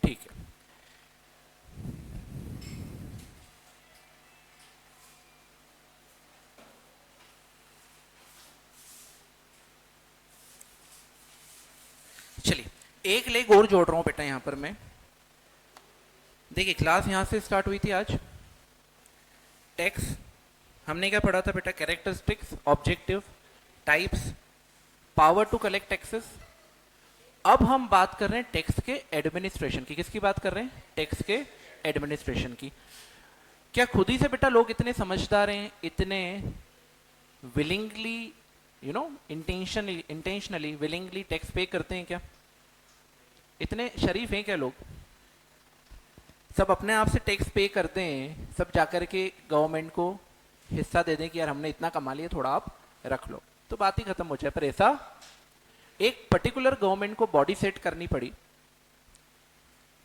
Speaker 1: ठीक है। चलिए एक लेग और जोड़ रहा हूं बेटा यहां पर मैं। देखिए क्लास यहां से स्टार्ट हुई थी आज। टेक्स्ट हमने क्या पढ़ा था बेटा? Characteristics, objective, types, power to collect taxes. अब हम बात कर रहे हैं टैक्स के एडमिनिस्ट्रेशन की। किसकी बात कर रहे हैं? टैक्स के एडमिनिस्ट्रेशन की। क्या खुद ही से बेटा लोग इतने समझदार हैं, इतने विलिंगली इंटेंशनली विलिंगली टैक्स पे करते हैं क्या? इतने शरीफ हैं क्या लोग? सब अपने आप से टैक्स पे करते हैं, सब जाकर के गवर्नमेंट को हिस्सा दे दें कि यार हमने इतना कमा लिया, थोड़ा आप रख लो, तो बात ही खत्म हो जाए। पर ऐसा एक पर्टिकुलर गवर्नमेंट को बॉडी सेट करनी पड़ी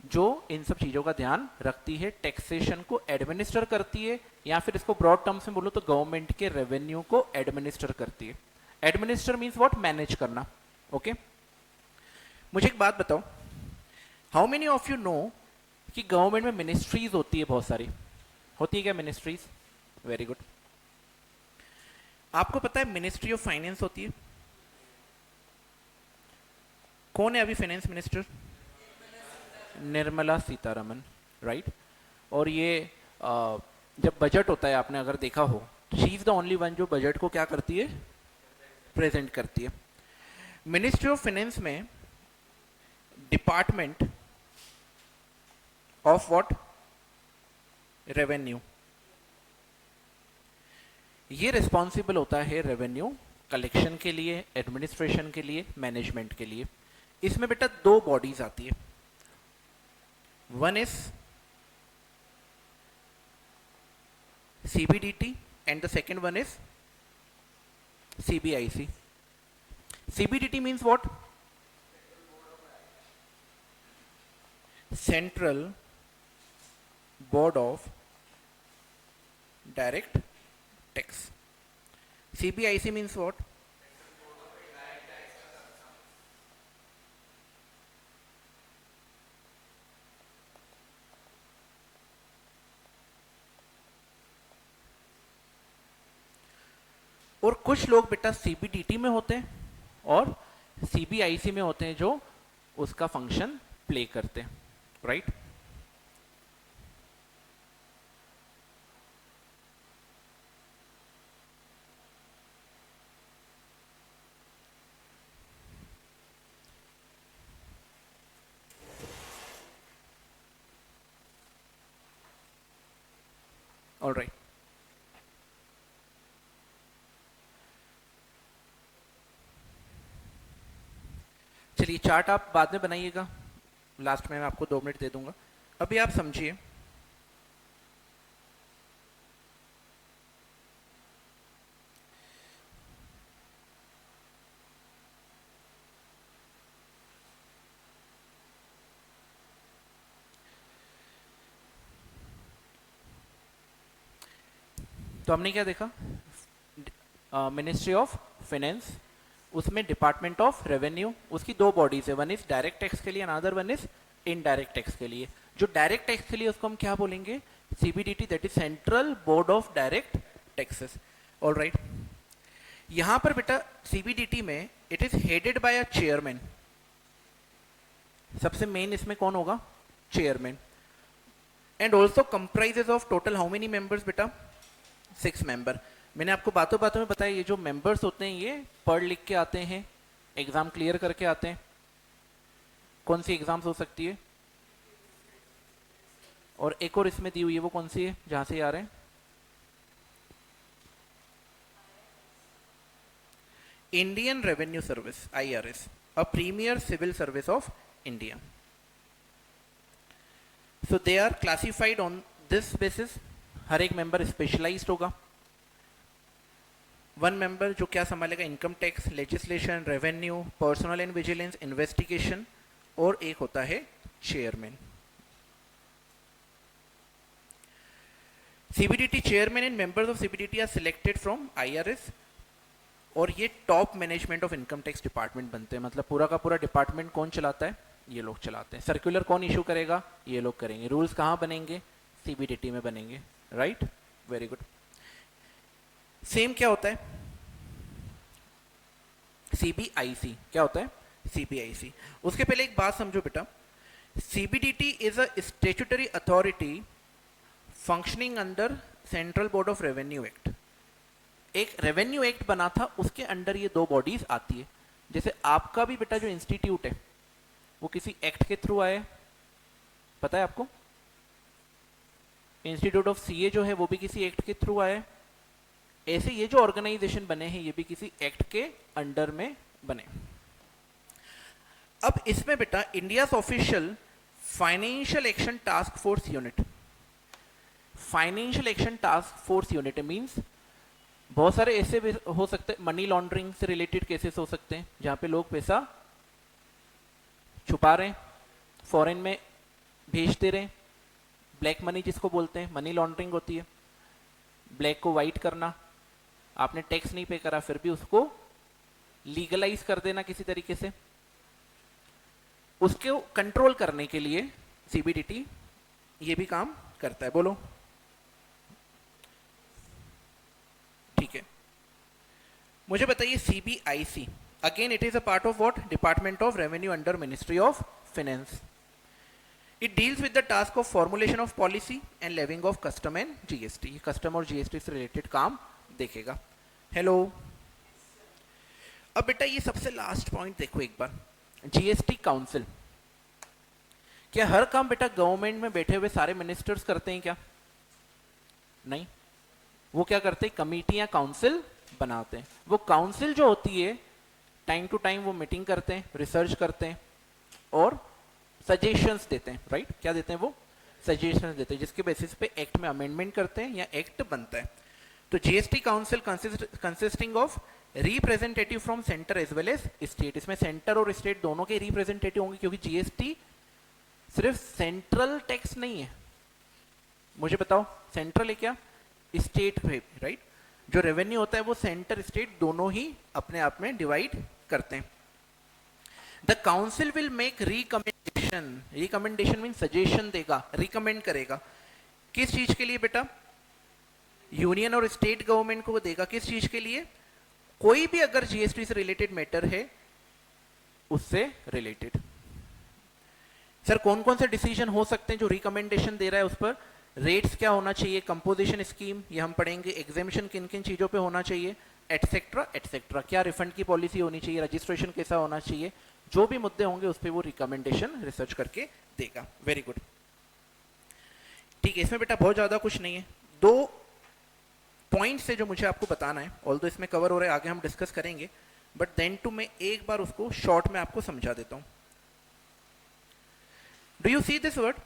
Speaker 1: जो इन सब चीजों का ध्यान रखती है, टैक्सेशन को एडमिनिस्टर करती है, या फिर इसको ब्रॉड टर्म्स में बोलो तो गवर्नमेंट के रेवेन्यू को एडमिनिस्टर करती है। Administer means what? मैनेज करना। ओके मुझे एक बात बताओ, how many of you no कि गवर्नमेंट में मिनिस्ट्रीज होती है? बहुत सारी होती है क्या मिनिस्ट्रीज? Very good. आपको पता है मिनिस्ट्री ऑफ फाइनेंस होती है? कौन है अभी finance minister? Nirmala Sitharaman, right. और ये जब बजट होता है, आपने अगर देखा हो, she is the only one जो बजट को क्या करती है? प्रेजेंट करती है। मिनिस्ट्री ऑफ फाइनेंस में डिपार्टमेंट ऑफ व्हाट? रेवेन्यू। ये रिस्पॉन्सिबल होता है रेवेन्यू कलेक्शन के लिए, एडमिनिस्ट्रेशन के लिए, मैनेजमेंट के लिए। इसमें बेटा दो बॉडीज आती है, one is CBDT and the second one is CBIC. CBDT means what? Central Board of Direct Tax. CBIC means what? और कुछ लोग बेटा CBDT में होते हैं और CBIC में होते हैं जो उसका फंक्शन प्ले करते हैं, राइट? All right. चलिए चार्ट आप बाद में बनाइएगा, लास्ट में मैं आपको 2 मिनट दे दूंगा। अभी आप समझिए, तो हमने क्या देखा? मिनिस्ट्री ऑफ फाइनेंस, उसमें डिपार्टमेंट ऑफ रेवेन्यू, उसकी 2 बॉडीज है, वन इज डायरेक्ट टैक्स के लिए, another one is indirect tax के लिए। जो डायरेक्ट टैक्स के लिए उसको हम क्या बोलेंगे? CBDT, that is central board of direct taxes. All right. यहां पर बेटा CBDT में it is headed by a chairman. सबसे मेन इसमें कौन होगा? Chairman. And also comprises of total how many members बेटा? 6 मेंबर। मैंने आपको बातों बातों में बताया ये जो मेंबर्स होते हैं ये पढ़ लिख के आते हैं, एग्जाम क्लियर करके आते हैं। कौन सी एग्जाम्स हो सकती है? और एक और इसमें दी हुई है, वो कौन सी है जहां से आ रहे हैं? Indian revenue service, IRS, a premier civil service of India. So they are classified on this basis. हर एक मेंबर स्पेशलाइज्ड होगा। 1 मेंबर जो क्या संभालेगा? Income tax, legislation, revenue, personnel and vigilance, investigation, और एक होता है chairman. CBDT chairman and members of CBDT are selected from IRS, और ये top management of income tax department बनते हैं। मतलब पूरा का पूरा डिपार्टमेंट कौन चलाता है? ये लोग चलाते हैं। सर्कुलर कौन इशू करेगा? ये लोग करेंगे। रूल्स कहाँ बनेंगे? CBDT में बनेंगे। Right, very good. सेम क्या होता है? CBIC क्या होता है? CBIC। उसके पहले एक बात समझो बेटा, CBDT is a statutory authority functioning under central board of revenue act. एक रेवेन्यू एक्ट बना था, उसके अंडर ये 2 बॉडीज आती है। जैसे आपका भी बेटा जो इंस्टीट्यूट है वो किसी एक्ट के थ्रू आया है, पता है आपको? इंस्टीट्यूट ऑफ CA जो है वो भी किसी एक्ट के थ्रू आया है। ऐसे ये जो ऑर्गेनाइजेशन बने हैं ये भी किसी एक्ट के अंडर में बने। अब इसमें बेटा India's official financial action task force unit, financial action task force unit means बहुत सारे ऐसे भी हो सकते हैं, मनी लॉन्ड्रिंग से रिलेटेड केसेस हो सकते हैं जहां पे लोग पैसा छुपा रहे हैं, फॉरेन में भेजते रहे। ब्लैक मनी जिसको बोलते हैं, मनी लॉन्ड्रिंग होती है। ब्लैक को वाइट करना, आपने टैक्स नहीं पे करा फिर भी उसको लीगलाइज कर देना किसी तरीके से। उसको कंट्रोल करने के लिए CBDT ये भी काम करता है। बोलो, ठीक है। मुझे बताइए CBIC, again it is a part of what? Department of revenue under ministry of finance. It deals with the task of formulation of policy and levying of custom and GST। Custom और GST से related काम देखेगा। Hello, अब बेटा ये सबसे last point देखो एक बार, GST काउंसिल। क्या हर काम बेटा गवर्नमेंट में बैठे हुए सारे मिनिस्टर्स करते हैं क्या? नहीं, वो क्या करते हैं? कमिटियां, काउंसिल बनाते हैं। वो काउंसिल जो होती है टाइम टू टाइम वो मीटिंग करते हैं, रिसर्च करते हैं और सजेशंस देते हैं। राइट, क्या देते हैं वो? सजेशंस देते हैं, जिसके बेसिस पे एक्ट में अमेंडमेंट करते हैं या एक्ट बनता है। तो GST council consisting of representative from centre as well as state. इसमें सेंटर और स्टेट दोनों के रिप्रेजेंटेटिव होंगे, क्योंकि GST सिर्फ सेंट्रल टैक्स नहीं है। मुझे बताओ, सेंट्रल है क्या? स्टेट है। राइट, जो रेवेन्यू होता है वो सेंटर स्टेट दोनों ही अपने आप में डिवाइड करते हैं। The council will make recommendation, recommendation mean suggestion देगा, रिकमेंड करेगा। किस चीज के लिए बेटा? यूनियन और स्टेट गवर्नमेंट को देगा। किस चीज के लिए? कोई भी अगर GST से रिलेटेड मैटर है उससे रिलेटेड। सर कौन कौन से डिसीजन हो सकते हैं जो रिकमेंडेशन दे रहा है उस पर? रेट्स क्या होना चाहिए, कंपोजिशन स्कीम ये हम पढ़ेंगे, एग्जामिशन किन किन चीजों पे होना चाहिए, एटसेट्रा एटसेट्रा। क्या रिफंड की पॉलिसी होनी चाहिए, रजिस्ट्रेशन कैसा होना चाहिए, जो भी मुद्दे होंगे उस पर वो रिकमेंडेशन रिसर्च करके देगा। वेरी गुड, ठीक है। इसमें बेटा बहुत ज्यादा कुछ नहीं है, 2 पॉइंट्स है जो मुझे आपको बताना है। ऑल्दो इसमें कवर हो रहा है, आगे हम डिस्कस करेंगे, बट देन टू मैं एक बार उसको शॉर्ट में आपको समझा देता हूं। Do you see this word?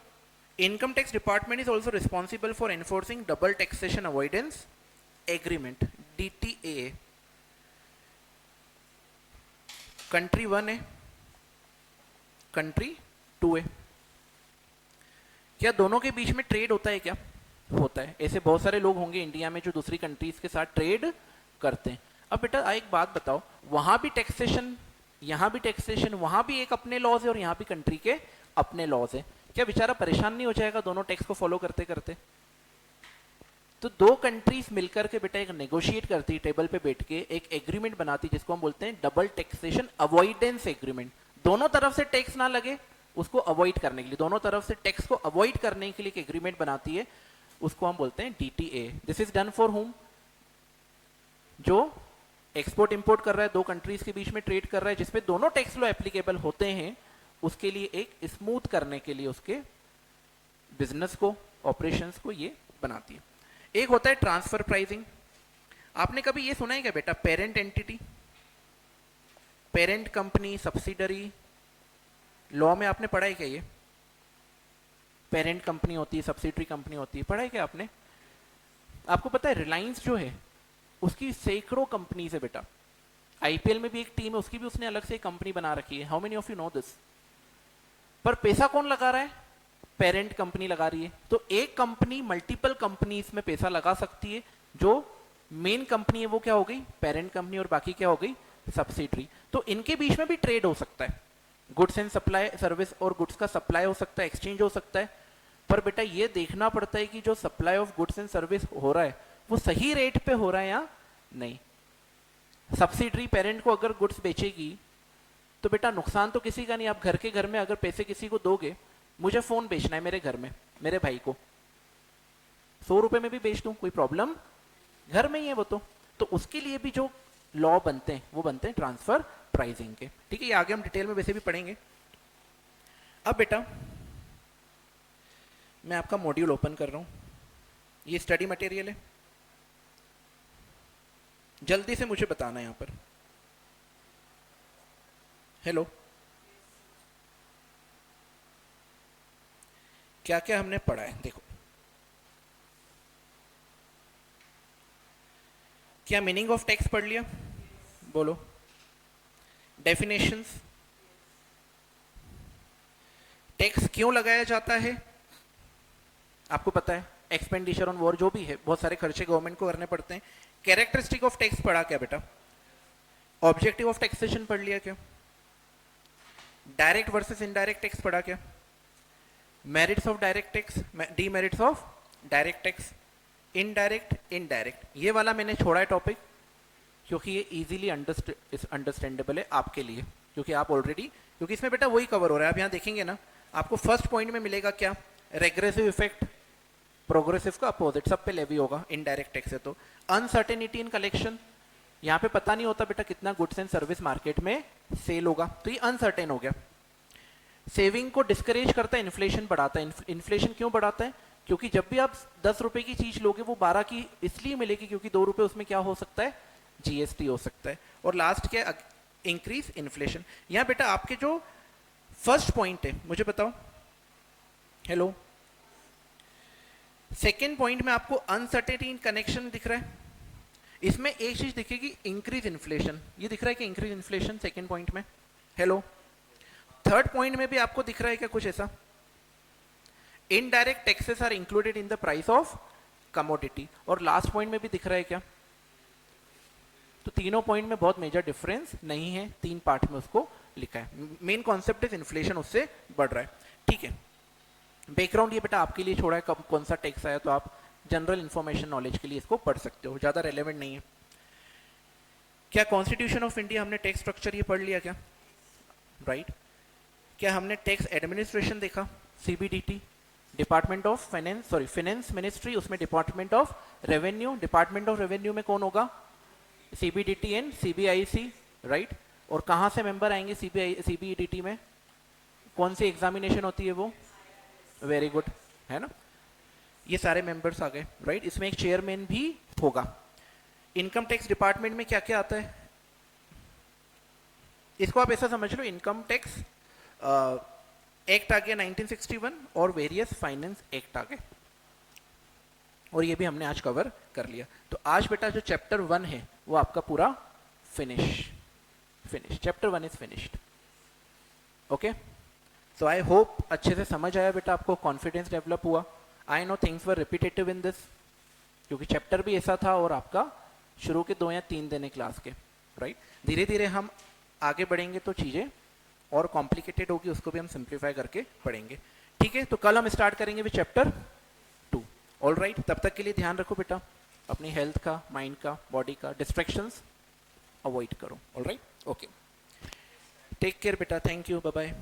Speaker 1: Income tax department is also responsible for enforcing double taxation avoidance agreement, DTA। Country 1 है, कंट्री 2 है। क्या दोनों के बीच में ट्रेड होता है क्या? होता है। ऐसे बहुत सारे लोग होंगे इंडिया में जो दूसरी कंट्रीज के साथ ट्रेड करते हैं। अब बेटा एक बात बताओ, वहां भी टैक्सेशन, यहां भी टैक्सेशन, वहां भी एक अपने लॉज है और यहां भी कंट्री के अपने लॉज है। क्या बेचारा परेशान नहीं हो जाएगा दोनों टैक्स को फॉलो करते करते? तो दो कंट्रीज मिलकर के बेटा एक नेगोशिएट करती, टेबल पे बैठ के एक एग्रीमेंट बनाती, जिसको हम बोलते हैं डबल टैक्सेशन अवॉइडेंस एग्रीमेंट। दोनों तरफ से टैक्स ना लगे उसको अवॉइड करने के लिए, दोनों तरफ से टैक्स को अवॉइड करने के लिए एक एग्रीमेंट बनाती है, उसको हम बोलते हैं DTA. This is done for हुम? जो एक्सपोर्ट इंपोर्ट कर रहा है, दो कंट्रीज के बीच में ट्रेड कर रहा है, जिसपे दोनों टैक्स लॉ एप्लीकेबल होते हैं, उसके लिए एक स्मूथ करने के लिए उसके बिजनेस को, ऑपरेशंस को ये बनाती है। एक होता है ट्रांसफर प्राइसिंग। आपने कभी ये सुना है क्या बेटा, parent entity, parent company, subsidiary? Law में आपने पढ़ा है क्या ये? पेरेंट कंपनी होती है, सब्सिडरी कंपनी होती है, पढ़ा है क्या आपने? आपको पता है रिलायंस जो है उसकी सैकड़ों कंपनी है बेटा। आईपीएल में भी एक टीम है, उसकी भी उसने अलग से एक कंपनी बना रखी है। How many of you no this? पर पैसा कौन लगा रहा है? पेरेंट कंपनी लगा रही है। तो एक कंपनी मल्टीपल कंपनीज में पैसा लगा सकती है। जो मेन कंपनी है वो क्या हो गई? पेरेंट कंपनी, और बाकी क्या हो गई? सब्सिडरी। तो इनके बीच में भी ट्रेड हो सकता है, गुड्स एंड सप्लाई, सर्विस और गुड्स का सप्लाई हो सकता है, एक्सचेंज हो सकता है। पर बेटा ये देखना पड़ता है कि जो supply of goods and service हो रहा है वो सही रेट पे हो रहा है या नहीं। सब्सिडरी पेरेंट को अगर गुड्स बेचेगी तो बेटा नुकसान तो किसी का नहीं। आप घर के घर में अगर पैसे किसी को दोगे, मुझे फोन बेचना है मेरे घर में, मेरे भाई को 100 रुपए में भी बेच दूं, कोई प्रॉब्लम, घर में ही है वो। तो उसके लिए भी जो लॉ बनते हैं वो बनते हैं ट्रांसफर प्राइसिंग के। ठीक है, ये आगे हम डिटेल में वैसे भी पढ़ेंगे। अब बेटा मैं आपका मॉड्यूल ओपन कर रहा हूं, ये स्टडी मटेरियल है, जल्दी से मुझे बताना है यहां पर। हेलो, क्या क्या हमने पढ़ा है देखो। क्या मीनिंग ऑफ टैक्स पढ़ लिया? बोलो। डेफिनेशंस, टैक्स क्यों लगाया जाता है आपको पता है, एक्सपेंडिचर ऑन वॉर जो भी है, बहुत सारे खर्चे गवर्नमेंट को करने पड़ते हैं। कैरेक्टरिस्टिक ऑफ टैक्स पढ़ा क्या बेटा? ऑब्जेक्टिव ऑफ टैक्सेशन पढ़ लिया क्या? डायरेक्ट वर्सेस इनडायरेक्ट टैक्स पढ़ा क्या? Merits of direct tax, demerits of direct tax, indirect, ये वाला मैंने छोड़ा है टॉपिक क्योंकि ये इजीली अंडरस्टैंडेबल है आपके लिए, क्योंकि आप ऑलरेडी, क्योंकि इसमें बेटा वही कवर हो रहा है। आप यहाँ देखेंगे ना, आपको फर्स्ट पॉइंट में मिलेगा क्या? रेग्रेसिव इफेक्ट, प्रोग्रेसिव का अपोजिट, सब पे लेवी होगा इनडायरेक्ट टैक्स है। तो अनसर्टेनिटी इन कलेक्शन, यहाँ पे पता नहीं होता बेटा कितना गुड्स एंड सर्विस मार्केट में सेल होगा, तो ये अनसर्टेन हो गया। सेविंग को डिस्करेज करता है, इन्फ्लेशन बढ़ाता है। इन्फ्लेशन क्यों बढ़ाता है? क्योंकि जब भी आप 10 रुपए की चीज लोगे वो 12 की इसलिए मिलेगी क्योंकि 2 रुपए उसमें क्या हो सकता है? जीएसटी हो सकता है। और लास्ट क्या? Increase inflation. यहाँ बेटा आपके जो फर्स्ट पॉइंट है, मुझे बताओ। हेलो, सेकेंड पॉइंट में आपको अनसर्टेनिटी इन कनेक्शन दिख रहा है। इसमें एक चीज दिखेगी, इंक्रीज इन्फ्लेशन, ये दिख रहा है कि इंक्रीज इन्फ्लेशन सेकेंड पॉइंट में। हेलो, थर्ड पॉइंट में भी आपको दिख रहा है क्या कुछ ऐसा? Indirect taxes are included in the price of commodity. और लास्ट पॉइंट में भी दिख रहा है क्या? तो तीनों पॉइंट में बहुत मेजर डिफरेंस नहीं है, 3 पार्ट में उसको लिखा है। मेन कॉन्सेप्ट इज इन्फ्लेशन उससे बढ़ रहा है। ठीक है, बैकग्राउंड ये बेटा आपके लिए छोड़ा है, कब कौन सा टैक्स आया, तो आप जनरल इंफॉर्मेशन नॉलेज के लिए इसको पढ़ सकते हो, ज्यादा रेलेवेंट नहीं है। क्या कॉन्स्टिट्यूशन ऑफ इंडिया हमने टैक्स स्ट्रक्चर ये पढ़ लिया क्या? राइट। क्या हमने टैक्स एडमिनिस्ट्रेशन देखा? CBDT, department of finance, sorry finance ministry, उसमें department of revenue, department of revenue में कौन होगा? CBDT and CBIC, right. और कहां से मेंबर आएंगे सीबीडीटी में? कौन सी एग्जामिनेशन होती है वो? वेरी गुड, है ना, ये सारे मेंबर्स आ गए, राइट। इसमें एक चेयरमैन भी होगा। इनकम टैक्स डिपार्टमेंट में क्या क्या आता है इसको आप ऐसा समझ लो, इनकम टैक्स एक्ट आ गया 1961 और वेरियस फाइनेंस एक्ट आ गए, और ये भी हमने आज कवर कर लिया। तो आज बेटा जो चैप्टर 1 है वो आपका पूरा finish, chapter 1 is finished. Okay, so I hope अच्छे से समझ आया बेटा, आपको कॉन्फिडेंस डेवलप हुआ। I know things were repetitive in this, क्योंकि चैप्टर भी ऐसा था और आपका शुरू के 2 या 3 दिन है क्लास के, राइट। धीरे धीरे हम आगे बढ़ेंगे तो चीजें और कॉम्प्लिकेटेड होगी, उसको भी हम सिंप्लीफाई करके पढ़ेंगे। ठीक है, तो कल हम स्टार्ट करेंगे विद चैप्टर 2 ऑल राइट, तब तक के लिए ध्यान रखो बेटा, अपनी हेल्थ का, माइंड का, बॉडी का, डिस्ट्रैक्शंस अवॉइड करो। All right, okay, take care बेटा, थैंक यू, बाय बाय।